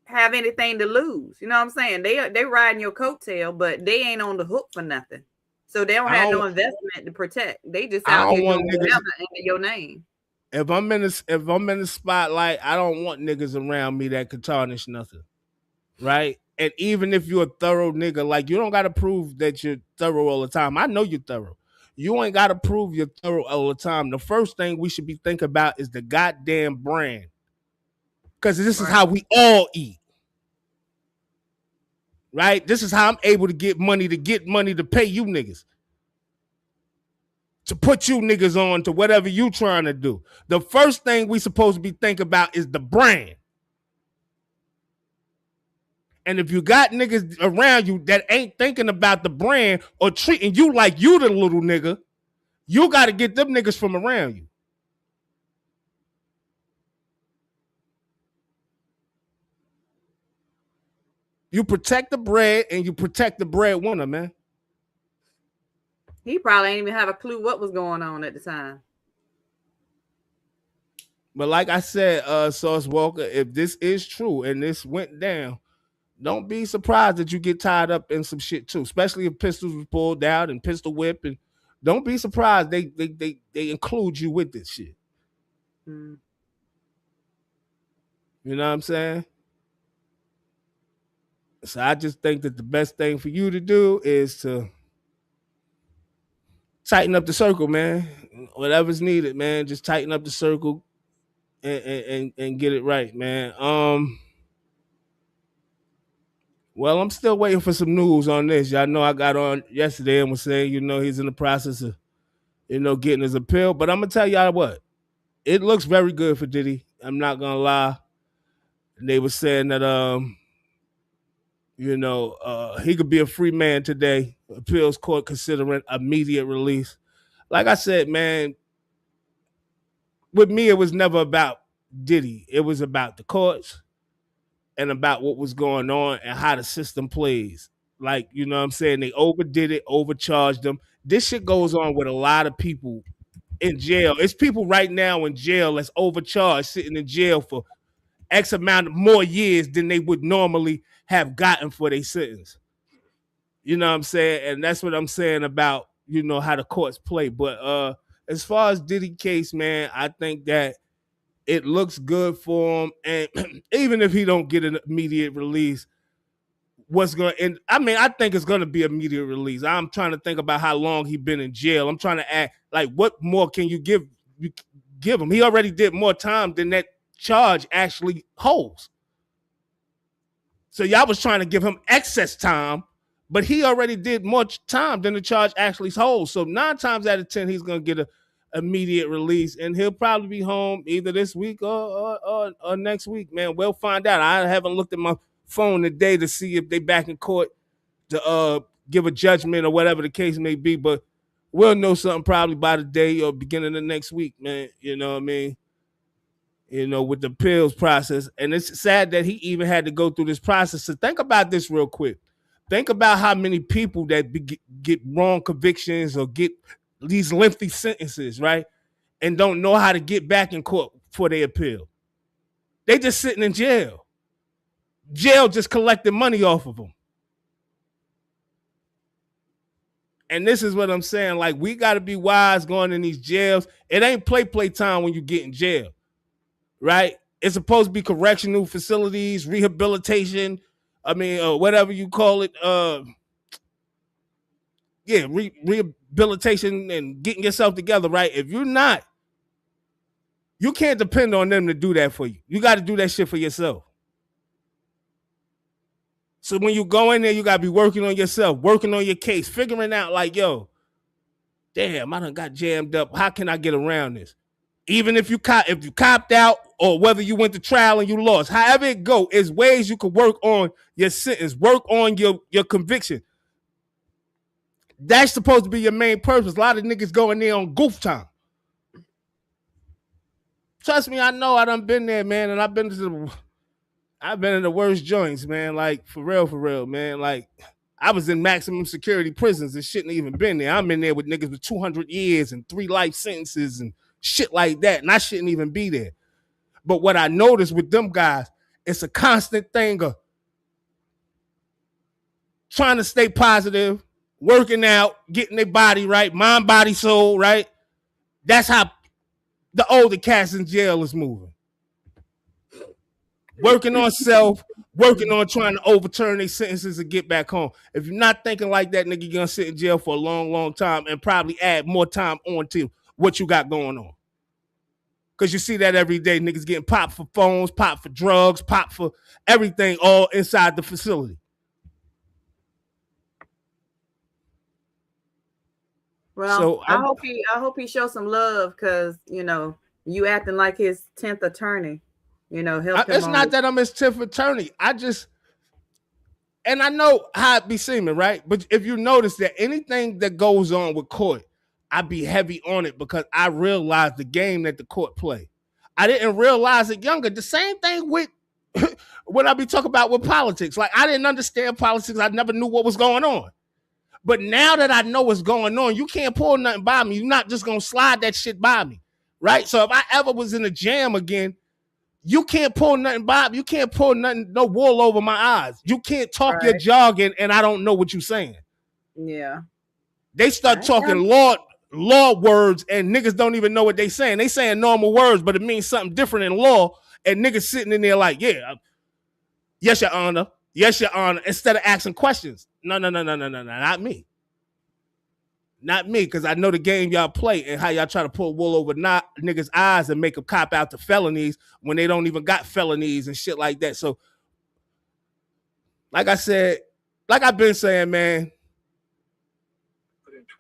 have anything to lose. You know what I'm saying? They riding your coattail, but they ain't on the hook for nothing. So they don't have no investment to protect. They just out here doing whatever under your name. If I'm in the spotlight, I don't want niggas around me that could tarnish nothing. Right? And even if you're a thorough nigga, like you don't gotta prove that you're thorough all the time. I know you're thorough. You ain't gotta prove you're thorough all the time. The first thing we should be thinking about is the goddamn brand. Because this is how we all eat. Right? This is how I'm able to get money to pay you niggas. To put you niggas on to whatever you trying to do. The first thing we supposed to be thinking about is the brand. And if you got niggas around you that ain't thinking about the brand or treating you like you the little nigga, you got to get them niggas from around you. You protect the bread and you protect the breadwinner, man. He probably ain't even have a clue what was going on at the time. But like I said, Sauce Walker, if this is true and this went down, don't be surprised that you get tied up in some shit too, especially if pistols were pulled out and pistol whip. And don't be surprised they include you with this shit. Mm. You know what I'm saying? So I just think that the best thing for you to do is to tighten up the circle, man. Whatever's needed, man. Just tighten up the circle and get it right, man. Well, I'm still waiting for some news on this. Y'all know I got on yesterday and was saying, he's in the process of, getting his appeal. But I'm gonna tell y'all what, it looks very good for Diddy. I'm not gonna lie. They were saying that he could be a free man today. Appeals court considering immediate release. Like I said, man, with me, it was never about Diddy. It was about the courts and about what was going on and how the system plays. Like, you know what I'm saying? They overdid it, overcharged them. This shit goes on with a lot of people in jail. It's people right now in jail that's overcharged, sitting in jail for X amount of more years than they would normally have gotten for their sentence. You know what I'm saying? And that's what I'm saying about, how the courts play. But as far as Diddy case, man, I think that it looks good for him. And even if he don't get an immediate release, I think it's going to be immediate release. I'm trying to think about how long he been in jail. I'm trying to act like, what more can you give him? He already did more time than that charge actually holds. So y'all was trying to give him excess time, But he already did more time than the charge actually holds. So 9 times out of 10, he's gonna get a immediate release, and he'll probably be home either this week or next week. Man, we'll find out. I haven't looked at my phone today to see if they back in court to give a judgment or whatever the case may be, but we'll know something probably by the day or beginning of next week, man. You know what I mean? You know, with the appeals process. And it's sad that he even had to go through this process. So think about this real quick. Think about how many people that get wrong convictions or get these lengthy sentences, right? And don't know how to get back in court for their appeal. They just sitting in jail. Jail just collecting money off of them. And this is what I'm saying. Like, we got to be wise going in these jails. It ain't play time when you get in jail, right? It's supposed to be correctional facilities, rehabilitation. I mean, whatever you call it. Rehabilitation and getting yourself together, right? If you're not, you can't depend on them to do that for you. You got to do that shit for yourself. So when you go in there, you got to be working on yourself, working on your case, figuring out like, yo, damn, I done got jammed up. How can I get around this? Even if you copped out or whether you went to trial and you lost, however it go, is ways you can work on your sentence, work on your conviction. That's supposed to be your main purpose. A lot of niggas go in there on goof time. Trust me, I know. I done been there, man, and I've been in the worst joints, man. Like, for real, man. Like, I was in maximum security prisons and shouldn't even been there. I'm in there with niggas with 200 years and 3 life sentences and shit like that, and I shouldn't even be there. But what I noticed with them guys, it's a constant thing of trying to stay positive, working out, getting their body right, mind, body, soul, right? That's how the older cats in jail is moving. Working on self, working on trying to overturn their sentences and get back home. If you're not thinking like that, nigga, you're going to sit in jail for a long, long time and probably add more time on to what you got going on. Because you see that every day. Niggas getting popped for phones, popped for drugs, popped for everything, all inside the facility. Well, so I hope he shows some love, because, you know, you acting like his 10th attorney. You know, help him. It's not that I'm his 10th attorney. And I know how it be seeming, right? But if you notice that anything that goes on with court, I be heavy on it because I realize the game that the court play. I didn't realize it younger. The same thing with what I be talking about with politics. Like, I didn't understand politics. I never knew what was going on. But now that I know what's going on, you can't pull nothing by me. You're not just going to slide that shit by me, right? So if I ever was in a jam again, you can't pull nothing by me. You can't pull nothing, no wool over my eyes. You can't talk your jargon and I don't know what you're saying. Yeah. They start talking law words and niggas don't even know what they saying. They saying normal words, but it means something different in law. And niggas sitting in there like, yeah, yes, your honor. Yes, your honor. Instead of asking questions. No, not me. Not me, because I know the game y'all play and how y'all try to pull wool over niggas' eyes and make them cop out to felonies when they don't even got felonies and shit like that. So, like I said, like I've been saying, man,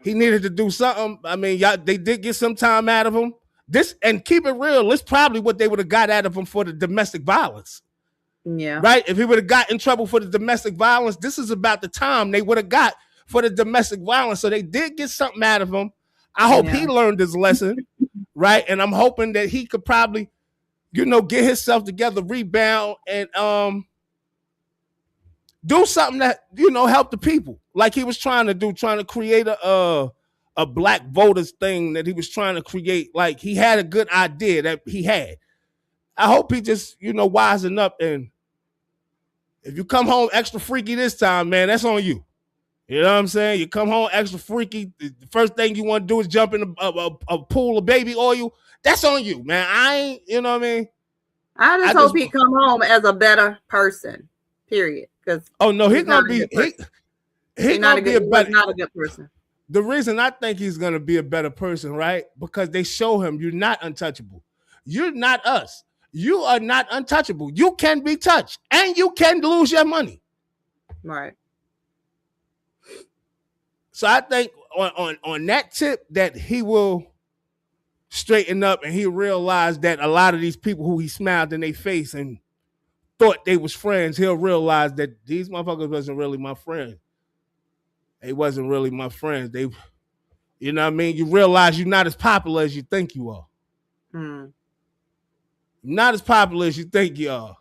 he needed to do something. I mean, they did get some time out of him. This, and keep it real, it's probably what they would have got out of him for the domestic violence. Yeah. Right? If he would have got in trouble for the domestic violence, this is about the time they would have got for the domestic violence. So they did get something out of him. I hope he learned his lesson, right? And I'm hoping that he could probably, you know, get himself together, rebound, and do something that, you know, help the people. Like he was trying to do, trying to create a black voters thing that he was trying to create. Like, he had a good idea that he had. I hope he just, you know, wisen up, and if you come home extra freaky this time, man, that's on you. You know what I'm saying? You come home extra freaky, the first thing you want to do is jump in a pool of baby oil. That's on you, man. I ain't, you know what I mean? I just hope he come home as a better person, period. Because he's gonna be he's not a good person. The reason I think he's gonna be a better person, right? Because they show him you're not untouchable. You're not us. You are not untouchable. You can be touched and you can lose your money. Right. So I think on that tip that he will straighten up and he realized that a lot of these people who he smiled in their face and thought they was friends, he'll realize that these motherfuckers wasn't really my friends. They wasn't really my friends. They, you know what I mean? You realize you're not as popular as you think you are. Not as popular as you think you are.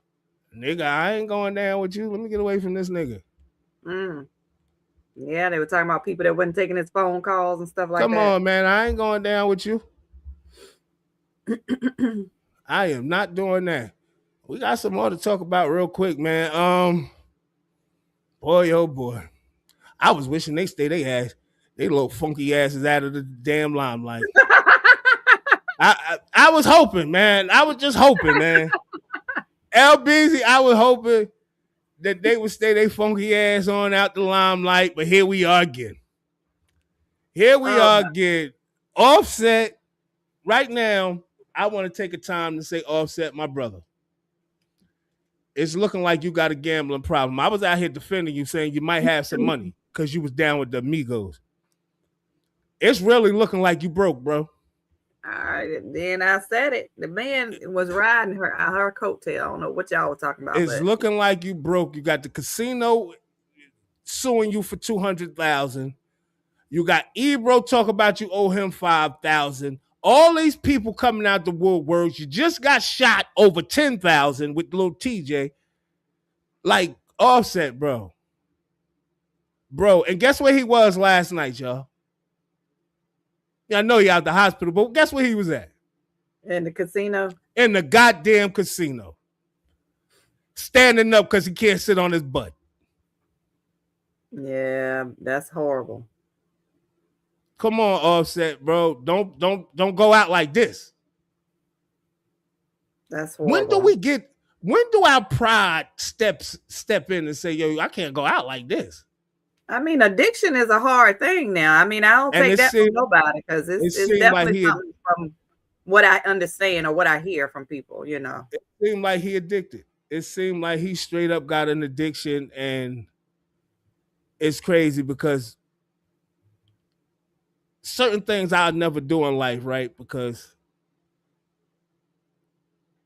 Nigga, I ain't going down with you. Let me get away from this nigga. Yeah, they were talking about people that wasn't taking his phone calls and stuff like that. Come on, man. I ain't going down with you. I am not doing that. We got some more to talk about real quick, man. Boy, oh boy. I was wishing they stay they little funky asses out of the damn limelight. I was hoping, man. I was just hoping, man. LBZ, I was hoping that they would stay their funky ass on out the limelight, but here we are again. Offset, right now, I want to take a time to say, Offset, my brother. It's looking like you got a gambling problem. I was out here defending you, saying you might have some money because you was down with the Amigos. It's really looking like you broke, bro. All right, then I said it. The man was riding her coattail. I don't know what y'all were talking about. It's looking like you broke. You got the casino suing you for $200,000. You got Ebro talk about you owe him $5,000. All these people coming out the woodworks. You just got shot over $10,000 with little TJ. Like Offset, bro. Bro, and guess where he was last night, y'all? Yeah, I know he out the hospital, but guess where he was at? In the casino? In the goddamn casino. Standing up because he can't sit on his butt. Yeah, that's horrible. Come on, Offset, bro. Don't go out like this. That's horrible. When do our pride step in and say, yo, I can't go out like this? I mean, addiction is a hard thing now. I mean, I don't take that from nobody because it's definitely something from what I understand or what I hear from people, you know. It seemed like he addicted. It seemed like he straight up got an addiction, and it's crazy because certain things I'll never do in life, right? Because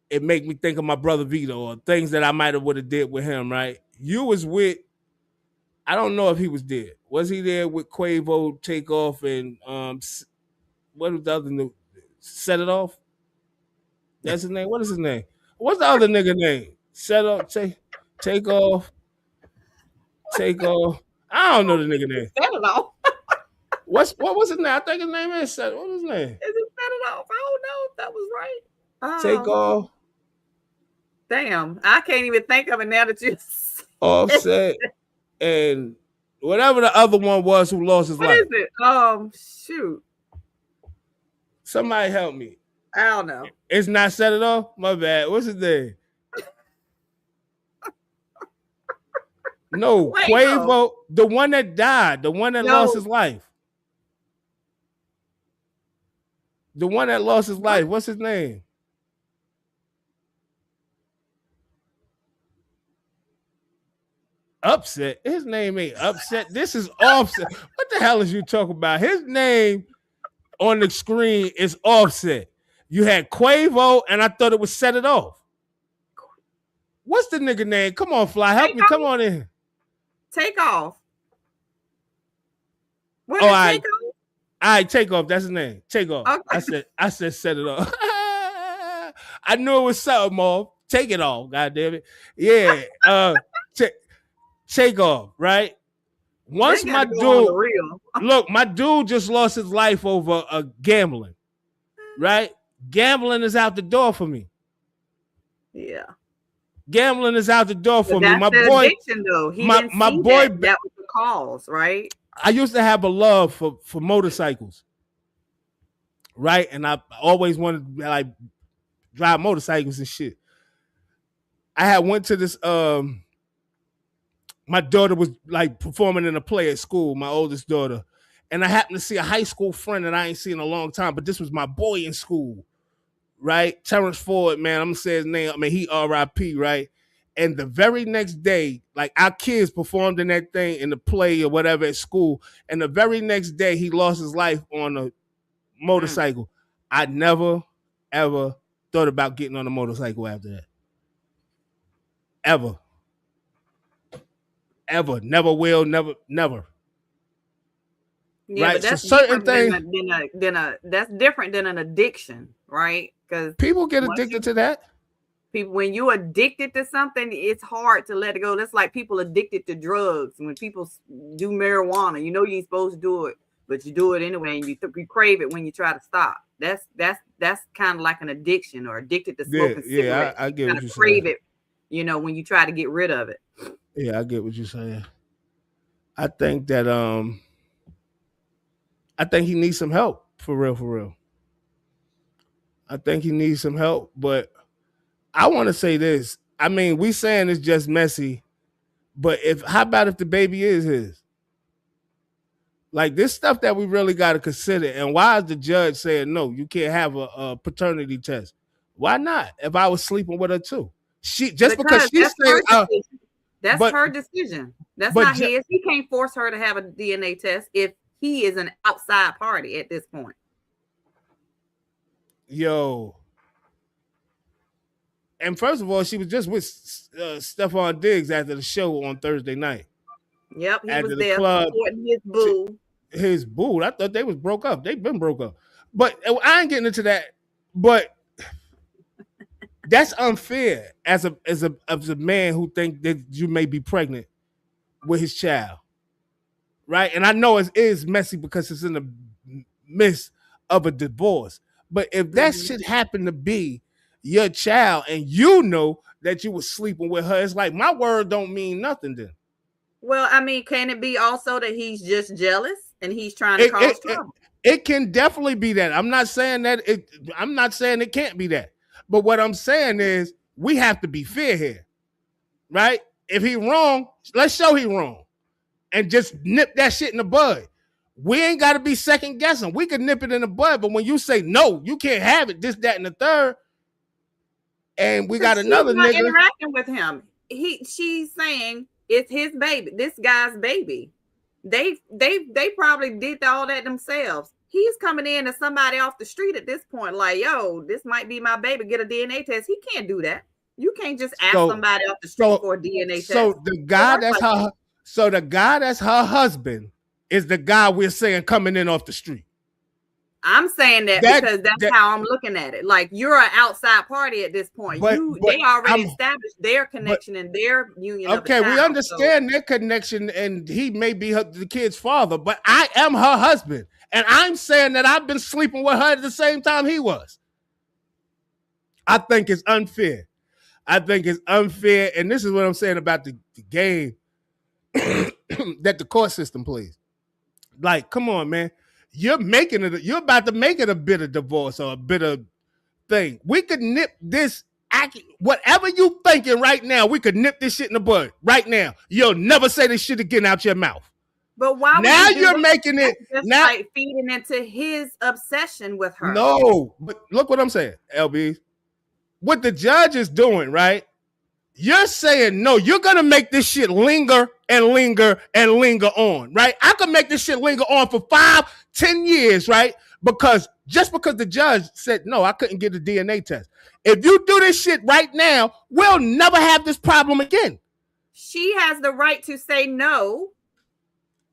it make me think of my brother Vito or things that I might have would have did with him, right? You was with, I don't know if he was there. Was he there with Quavo, Takeoff, and what was the other new? Set It Off? That's his name. What is his name? What's the other nigga name? Set Off, Takeoff. I don't know the nigga name. Set It Off. What was his name? I think his name is Set. What was his name? Is it Set It Off? I don't know if that was right. Takeoff. Damn, I can't even think of it now that you Offset. And whatever the other one was who lost his life. What is it? Shoot. Somebody help me. I don't know. It's not Set It Off? My bad. What's his name? No, Quavo, the one that died, the one that lost his life. The one that lost his life. What's his name? Upset. His name ain't Upset. This is Offset. What the hell is you talking about? His name on the screen is Offset. You had Quavo, and I thought it was Set It Off. What's the nigga name? Come on, Fly. Help me. Come on in. Takeoff. What is Takeoff? All right, Takeoff. That's his name. Takeoff. Okay. I said Set It Off. I knew it was something off. Take it off. God damn it. Yeah. Takeoff, right? Once my dude, look, my dude just lost his life over gambling, right? Gambling is out the door for me. Yeah. Gambling is out the door for me. My boy, addiction, though. My boy, that was the cause, right? I used to have a love for motorcycles, right? And I always wanted to like drive motorcycles and shit. I had went to this. My daughter was like performing in a play at school, my oldest daughter. And I happened to see a high school friend that I ain't seen in a long time, but this was my boy in school, right? Terrence Ford, man. I'm going to say his name. I mean, he R.I.P., right? And the very next day, like our kids performed in that thing in the play or whatever at school, and the very next day he lost his life on a motorcycle. I never, ever thought about getting on a motorcycle after that. Ever. Ever. Never will, never. Yeah, right? but that's So certain different things, that's different than an addiction, right? Because people get addicted to that. People, when you're addicted to something, it's hard to let it go. That's like people addicted to drugs. When people do marijuana, you know you ain't supposed to do it, but you do it anyway, and you crave it when you try to stop. That's kind of like an addiction, or addicted to smoking cigarettes. I get what you're crave saying. it, when you try to get rid of it. Yeah, I get what you're saying. I think that I think he needs some help for real. I think he needs some help, but I want to say this. I mean, we saying it's just messy, but how about if the baby is his? Like, this stuff that we really got to consider. And why is the judge saying no? You can't have a paternity test. Why not? If I was sleeping with her too, because she's saying that's her decision. That's not his. He can't force her to have a DNA test if he is an outside party at this point. Yo. And first of all, she was just with Stefon Diggs after the show on Thursday night. Yep, he after was the there club, supporting his boo. His boo. I thought they was broke up. They've been broke up. But I ain't getting into that. But that's unfair as a man who think that you may be pregnant with his child. Right? And I know it is messy because it's in the midst of a divorce. But if that shit happened to be your child and you know that you were sleeping with her, it's like, my word don't mean nothing then. Well, I mean, can it be also that he's just jealous and he's trying to cause trouble? It can definitely be that. I'm not saying that I'm not saying it can't be that. But what I'm saying is we have to be fair here. Right? If he wrong, let's show he wrong. And just nip that shit in the bud. We ain't got to be second guessing. We can nip it in the bud. But when you say, no, you can't have it, this, that, and the third, and we got another nigga interacting with him. She's saying it's his baby, this guy's baby. They probably did all that themselves. He's coming in as somebody off the street at this point, like, yo, this might be my baby, get a DNA test. He can't do that. You can't just ask somebody off the street for a DNA test. So the guy that's her husband is the guy we're saying coming in off the street. I'm saying that because that's how I'm looking at it. Like, you're an outside party at this point. They already established their connection and their union. Okay, we understand their connection, and he may be the kid's father, but I am her husband, and I'm saying that I've been sleeping with her at the same time he was. I think it's unfair. And this is what I'm saying about the game that the court system plays. Like, come on, man. You're about to make it a bitter divorce or a bitter thing. We could nip this, whatever you thinking right now, we could nip this shit in the bud right now. You'll never say this shit again out your mouth. But why? Now you're making it now, like feeding into his obsession with her. No, but look what I'm saying, LB. What the judge is doing, right? You're saying, no, you're going to make this shit linger and linger and linger on, right? I could make this shit linger on for 5-10 years, right? Because the judge said, no, I couldn't get a DNA test. If you do this shit right now, we'll never have this problem again. She has the right to say no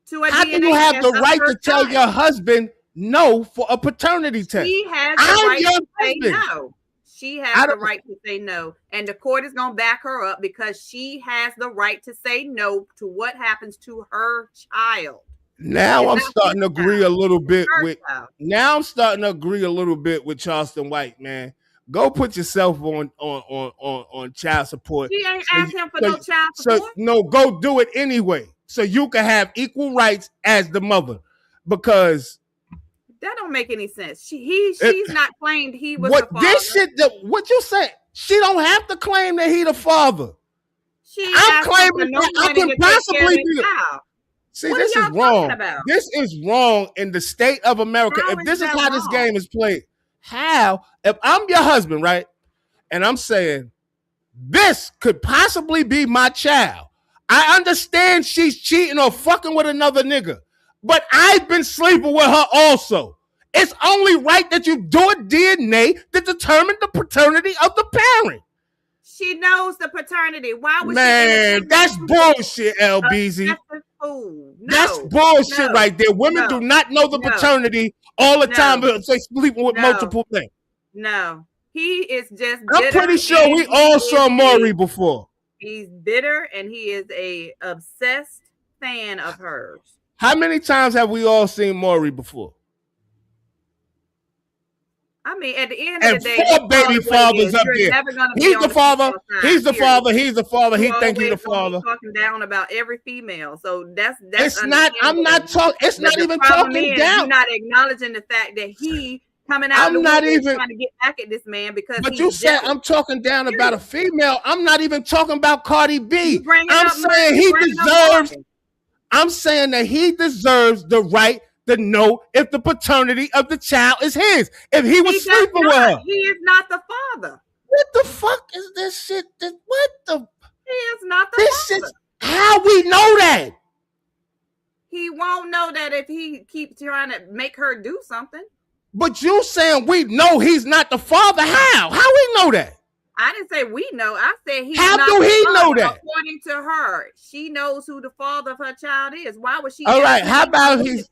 to a DNA test. How do you have the right to tell your husband no for a paternity test? She has the right to say no. She has the right to say no, and the court is going to back her up because she has the right to say no to what happens to her child. Now I'm starting to agree a little bit with. Now I'm starting to agree a little bit with Charleston White, man. Go put yourself on child support. She ain't asked him for no child support. So no, go do it anyway, so you can have equal rights as the mother, because. That don't make any sense. She's not claimed he was what the father. This shit. What you say? She don't have to claim that he the father. I'm claiming that I can possibly be the. See, this is wrong. This is wrong in the state of America. If this is how this game is played, how? If I'm your husband, right, and I'm saying, this could possibly be my child. I understand she's cheating or fucking with another nigga, but I've been sleeping with her also. It's only right that you do a DNA to determine the paternity of the parent. She knows the paternity. Why would Man, that's bullshit, LBZ. That's bullshit right there. Women do not know the paternity all the time, but they sleeping with multiple men. No, he is just. I'm pretty sure we all saw Maury before. He's bitter, and he is a obsessed fan of hers. How many times have we all seen Maury before? I mean, at the end of the day, 4 baby fathers up there. He's the father. He's the father. He's the father. He think he's the father. Talking down about every female, so that's. It's not. I'm not talking. It's not even talking down. You're not acknowledging the fact that he coming out. I'm not even trying to get back at this man because. But you said I'm talking down about a female. I'm not even talking about Cardi B. I'm saying he deserves. I'm saying that he deserves the right to know if the paternity of the child is his. If he was sleeping with her. He is not the father. What the fuck is this shit? What the? He is not the father. Shit, how we know that? He won't know that if he keeps trying to make her do something. But you saying we know he's not the father. How? How we know that? I didn't say we know. I said he's How not do the he father, know that? According to her, she knows who the father of her child is. Why would she? All right. How about he's?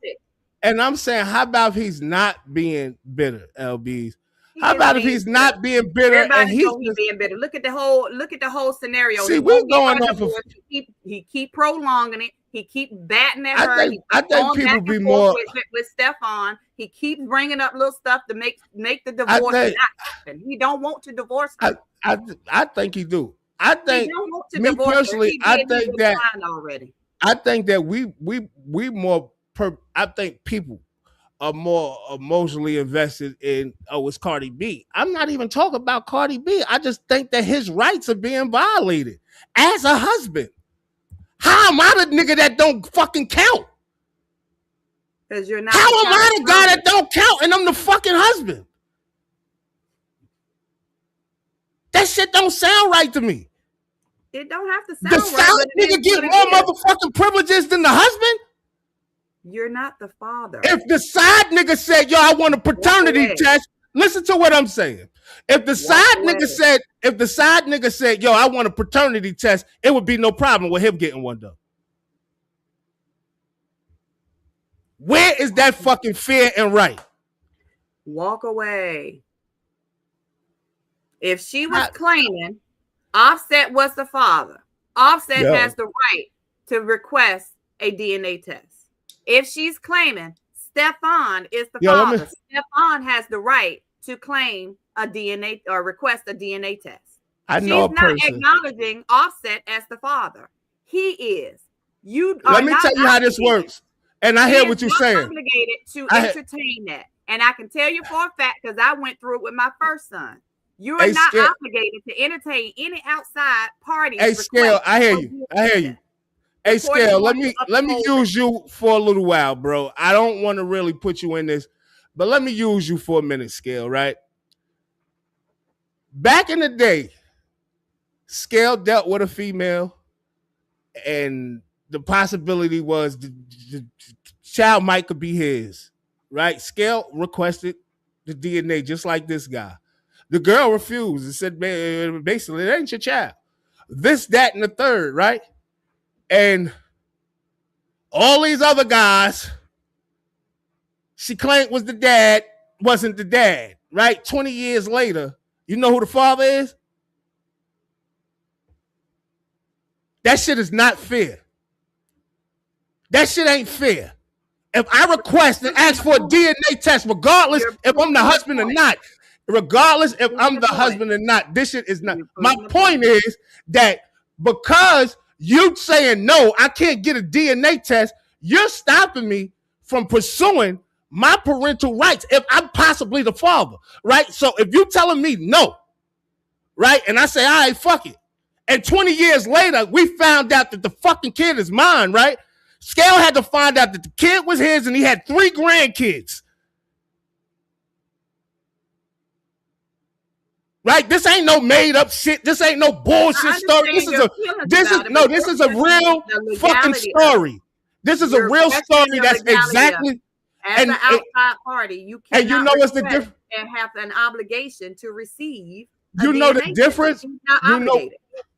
And I'm saying, how about if he's not being bitter, LBs? How about if he's not being bitter and he's being bitter? Look at the whole scenario. See, we're going off of. He keep prolonging it. He keep batting at her. I think people be more with Stefon. He keeps bringing up little stuff to make the divorce not happen. He don't want to divorce her. I think he do. I think me personally, I think that already. I think that we more. I think people are more emotionally invested in, it's Cardi B. I'm not even talking about Cardi B. I just think that his rights are being violated as a husband. How am I the nigga that don't fucking count? Because you're not. How am I the guy that don't count and I'm the fucking husband? That shit don't sound right to me. It don't have to sound right. The South nigga get more motherfucking privileges than the husband? You're not the father. If the side nigga said, yo, I want a paternity test, listen to what I'm saying. If the side nigga said, yo, I want a paternity test, it would be no problem with him getting one though. Where is that fucking fair and right? Walk away. If she was claiming Offset was the father, Offset has the right to request a DNA test. If she's claiming Stefon is the father, Stefon has the right to claim a DNA or request a DNA test. I know she's not acknowledging Offset as the father. He is. Let me tell you how this works. And I hear what you're saying. Obligated to entertain that. And I can tell you for a fact because I went through it with my first son. You are not obligated to entertain any outside parties. Hey, Scale, I hear you. Hey, Scale, let me use you for a little while, bro. I don't want to really put you in this, but let me use you for a minute, Scale, right? Back in the day, Scale dealt with a female, and the possibility was the child might could be his, right? Scale requested the DNA just like this guy. The girl refused and said, man, basically, it ain't your child. This, that, and the third, right? And all these other guys, she claimed was the dad, wasn't the dad, right? 20 years later, you know who the father is? That shit is not fair. That shit ain't fair. If I request and ask for a DNA test, regardless if I'm the husband or not, regardless if I'm the husband or not, this shit is not. My point is that because you saying, no, I can't get a DNA test, you're stopping me from pursuing my parental rights if I'm possibly the father, right? So if you're telling me no, right, and I say, all right, fuck it, and 20 years later, we found out that the fucking kid is mine, right? Scale had to find out that the kid was his and he had 3 grandkids. Right? This ain't no made up shit. This ain't no bullshit story. This is a real fucking story. This is a real story that's exactly. As an outside party, you cannot and you know what's the difference? And have an obligation to receive. You know the difference?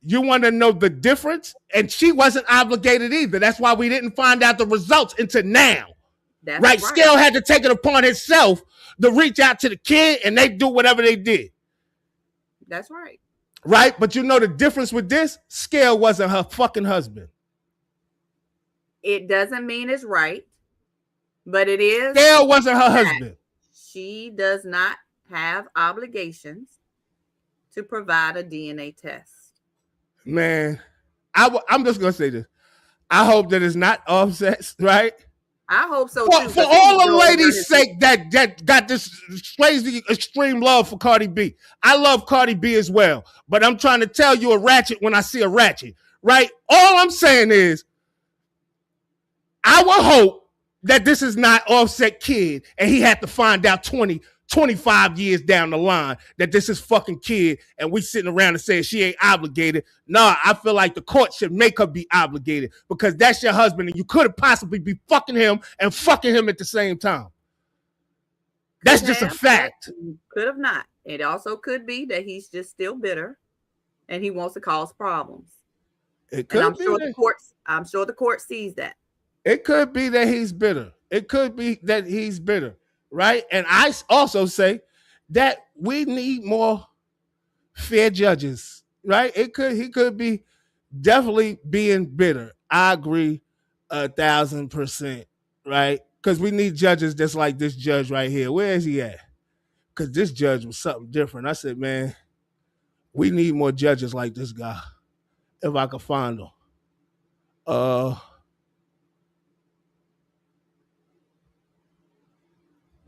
You want to know the difference? And she wasn't obligated either. That's why we didn't find out the results until now. That's right. Scale had to take it upon himself to reach out to the kid, and they do whatever they did. That's right. Right? But you know the difference with this? Scale wasn't her fucking husband. It doesn't mean it's right, but it is. Scale wasn't her husband. She does not have obligations to provide a DNA test. Man, I'm just going to say this. I hope that it's not Offset's, right? I hope so too. For all the ladies' sake that got this crazy extreme love for Cardi B. I love Cardi B as well, but I'm trying to tell you a ratchet when I see a ratchet, right? All I'm saying is I will hope that this is not Offset kid and he had to find out 25 years down the line that this is fucking kid and we sitting around and saying she ain't obligated. Nah, I feel like the court should make her be obligated because that's your husband and you could have possibly be fucking him and fucking him at the same time. That's just a fact. Could have not. It also could be that he's just still bitter and he wants to cause problems. It could and I'm sure the court sees that. It could be that he's bitter. It could be that he's bitter. Right. And I also say that we need more fair judges. Right. He could be definitely being bitter. I agree 1,000%. Right. Because we need judges just like this judge right here. Where is he at? Because this judge was something different. I said, man, we need more judges like this guy. If I could find them.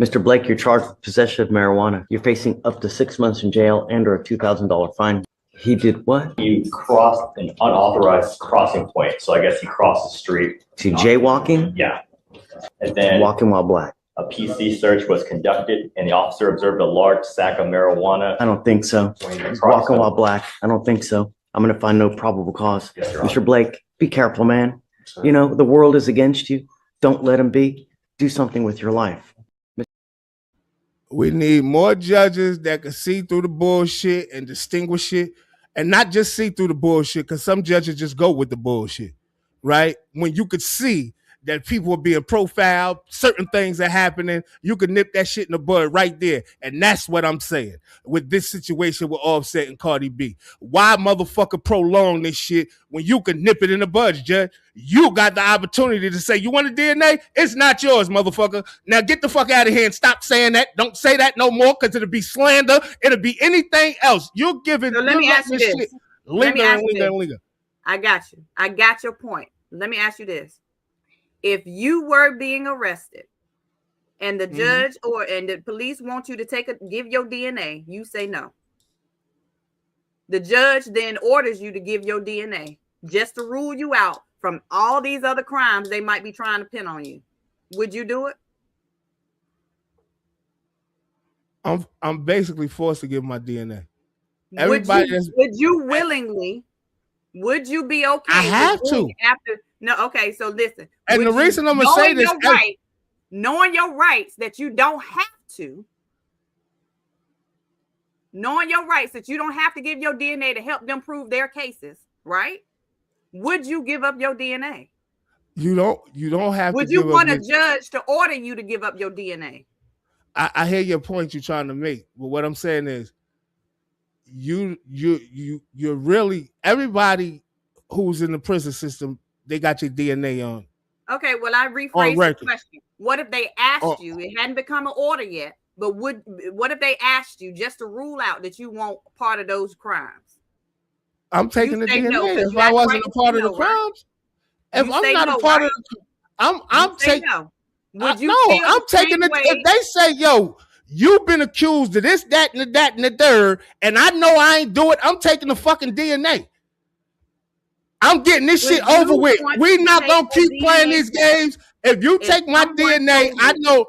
Mr. Blake, you're charged with possession of marijuana. You're facing up to 6 months in jail and or a $2,000 fine. He did what? He crossed an unauthorized crossing point. So I guess he crossed the street. To jaywalking? Yeah. And then walking while black. A PC search was conducted and the officer observed a large sack of marijuana. I don't think so. Walking while black. I don't think so. I'm going to find no probable cause. Yes, Mr. Blake, be careful, man. You know, the world is against you. Don't let him be. Do something with your life. We need more judges that can see through the bullshit and distinguish it and not just see through the bullshit because some judges just go with the bullshit, right? When you could see that people are being profiled, certain things are happening, you can nip that shit in the bud right there. And that's what I'm saying with this situation with Offset and Cardi B. Why motherfucker prolong this shit when you can nip it in the bud, Judge? You got the opportunity to say, you want a DNA? It's not yours, motherfucker. Now get the fuck out of here and stop saying that. Don't say that no more because it'll be slander. It'll be anything else. You're giving. So let me ask you this. Linger. I got you. I got your point. Let me ask you this. If you were being arrested and the judge and the police want you to give your DNA, you say no. The judge then orders you to give your DNA just to rule you out from all these other crimes they might be trying to pin on you. Would you do it? I'm basically forced to give my DNA. Would you willingly? Would you be okay? I have to. No, okay, so listen. And the reason I'm going to say this, knowing your rights that you don't have to, knowing your rights that you don't have to give your DNA to help them prove their cases, right? Would you give up your DNA? You don't have to. Would you want a judge to order you to give up your DNA? I hear your point you're trying to make, but what I'm saying is you're really, everybody who's in the prison system, they got your DNA on. Okay, well, I rephrase the question. What if they asked you, it hadn't become an order yet, but what if they asked you just to rule out that you weren't part of those crimes? I'm taking the DNA. No, if I wasn't a part of the crimes, if I'm not a part of the, I'm taking. No. I'm taking it. If they say, yo, you've been accused of this, that, and the third, and I know I ain't do it, I'm taking the fucking DNA. I'm getting this shit over with. We're not gonna keep playing these games. If you take my DNA, I know.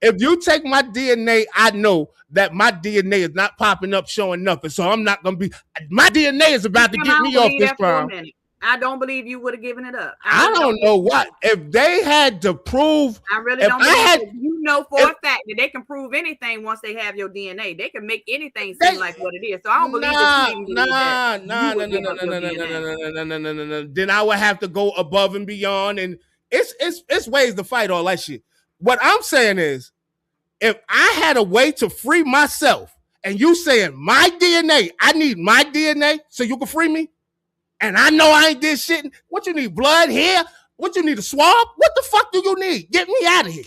If you take my DNA, I know that my DNA is not popping up showing nothing. So I'm not going to be, my DNA is about to get me off this crime. I don't believe you would have given it up. I don't know what. If they had to prove. I really don't believe you know for a fact that they can prove anything once they have your DNA. They can make anything seem like what it is. So I don't believe No. Then I would have to go above and beyond. And it's ways to fight all that shit. What I'm saying is, if I had a way to free myself and you saying my DNA, I need my DNA so you can free me. And I know I ain't did shit. What you need? Blood, hair? What you need? A swab? What the fuck do you need? Get me out of here.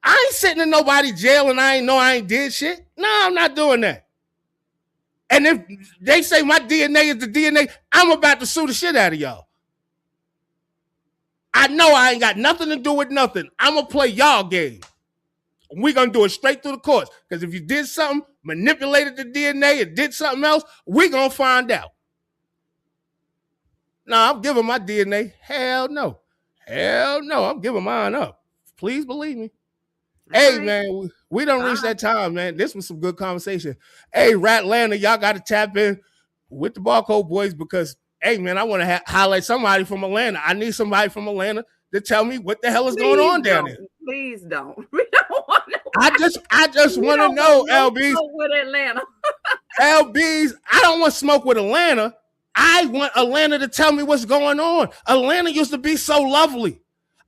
I ain't sitting in nobody's jail and I ain't did shit. No, I'm not doing that. And if they say my DNA is the DNA, I'm about to sue the shit out of y'all. I know I ain't got nothing to do with nothing. I'm going to play y'all game. We're going to do it straight through the courts. Because if you did something, manipulated the DNA, and did something else, we're going to find out. No, I'm giving my DNA. Hell no. Hell no. I'm giving mine up. Please believe me. Hey, man, we don't reach that time, man. This was some good conversation. Hey, Ratlanta, y'all got to tap in with the Barcode Boys because, hey, man, I want to highlight somebody from Atlanta. I need somebody from Atlanta to tell me what the hell is going on down there. Please don't. We don't want to. I just want to know, LBs. With Atlanta. LBs, I don't want smoke with Atlanta. I want Atlanta to tell me what's going on. Atlanta used to be so lovely.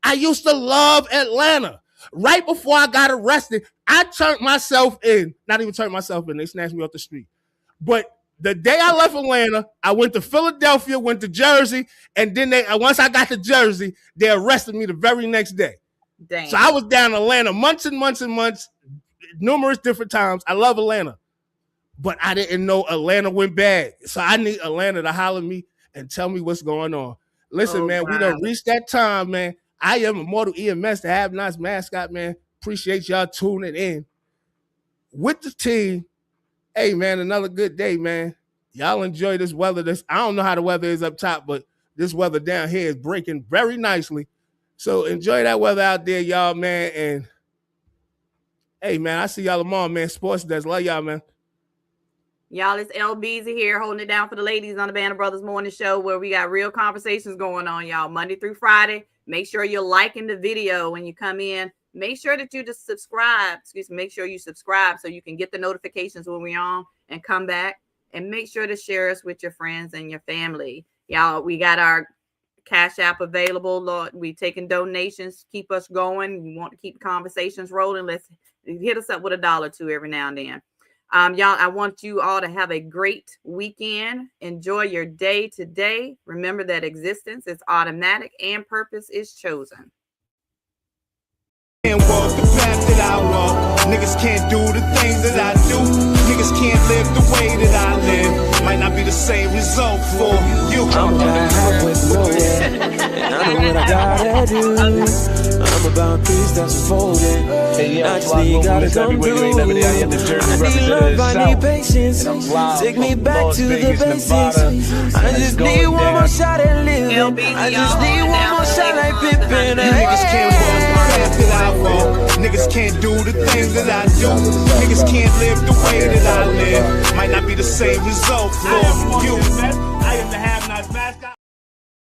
I used to love Atlanta. Right before I got arrested, I turned myself in. Not even turned myself in. They snatched me off the street. But the day I left Atlanta, I went to Philadelphia, went to Jersey, and then once I got to Jersey, they arrested me the very next day. Dang. So I was down in Atlanta months and months and months, numerous different times. I love Atlanta, but I didn't know Atlanta went bad. So I need Atlanta to holler at me and tell me what's going on. Listen, man, we done reached that time, man. I am Immortal EMS, the Have Nots mascot, man. Appreciate y'all tuning in with the team. Hey, man, another good day, man. Y'all enjoy this weather. I don't know how the weather is up top, but this weather down here is breaking very nicely. So enjoy that weather out there, y'all, man. And, hey, man, I see y'all tomorrow, man. Sports Desk. Love y'all, man. Y'all, it's LBZ here holding it down for the ladies on the Band of Brothers Morning Show where we got real conversations going on, y'all, Monday through Friday. Make sure you're liking the video when you come in. Make sure that you just subscribe. Make sure you subscribe so you can get the notifications when we're on and come back. And make sure to share us with your friends and your family. Y'all, we got our Cash App available. Lord, we taking donations. Keep us going. You want to keep conversations rolling. Let's hit us up with $1 or $2 every now and then. Y'all, I want you all to have a great weekend. Enjoy your day today. Remember that existence is automatic and purpose is chosen. Can't walk the path that I walk. Niggas can't do the things that I do. Niggas can't live the way that I live. Might not be the same result for you. I'm back with no end, and I know what I gotta do. I'm about peace that's folding. Naturally gotta come through. I need love, I need patience. Take me back to the basics. I just need one more shot at living. I just need one more shot like Pippin. Niggas can't walk the path that I walk. Niggas can't do the things that I do. Niggas can't live the way that I live. Might not be the same result for you. I am the Have Not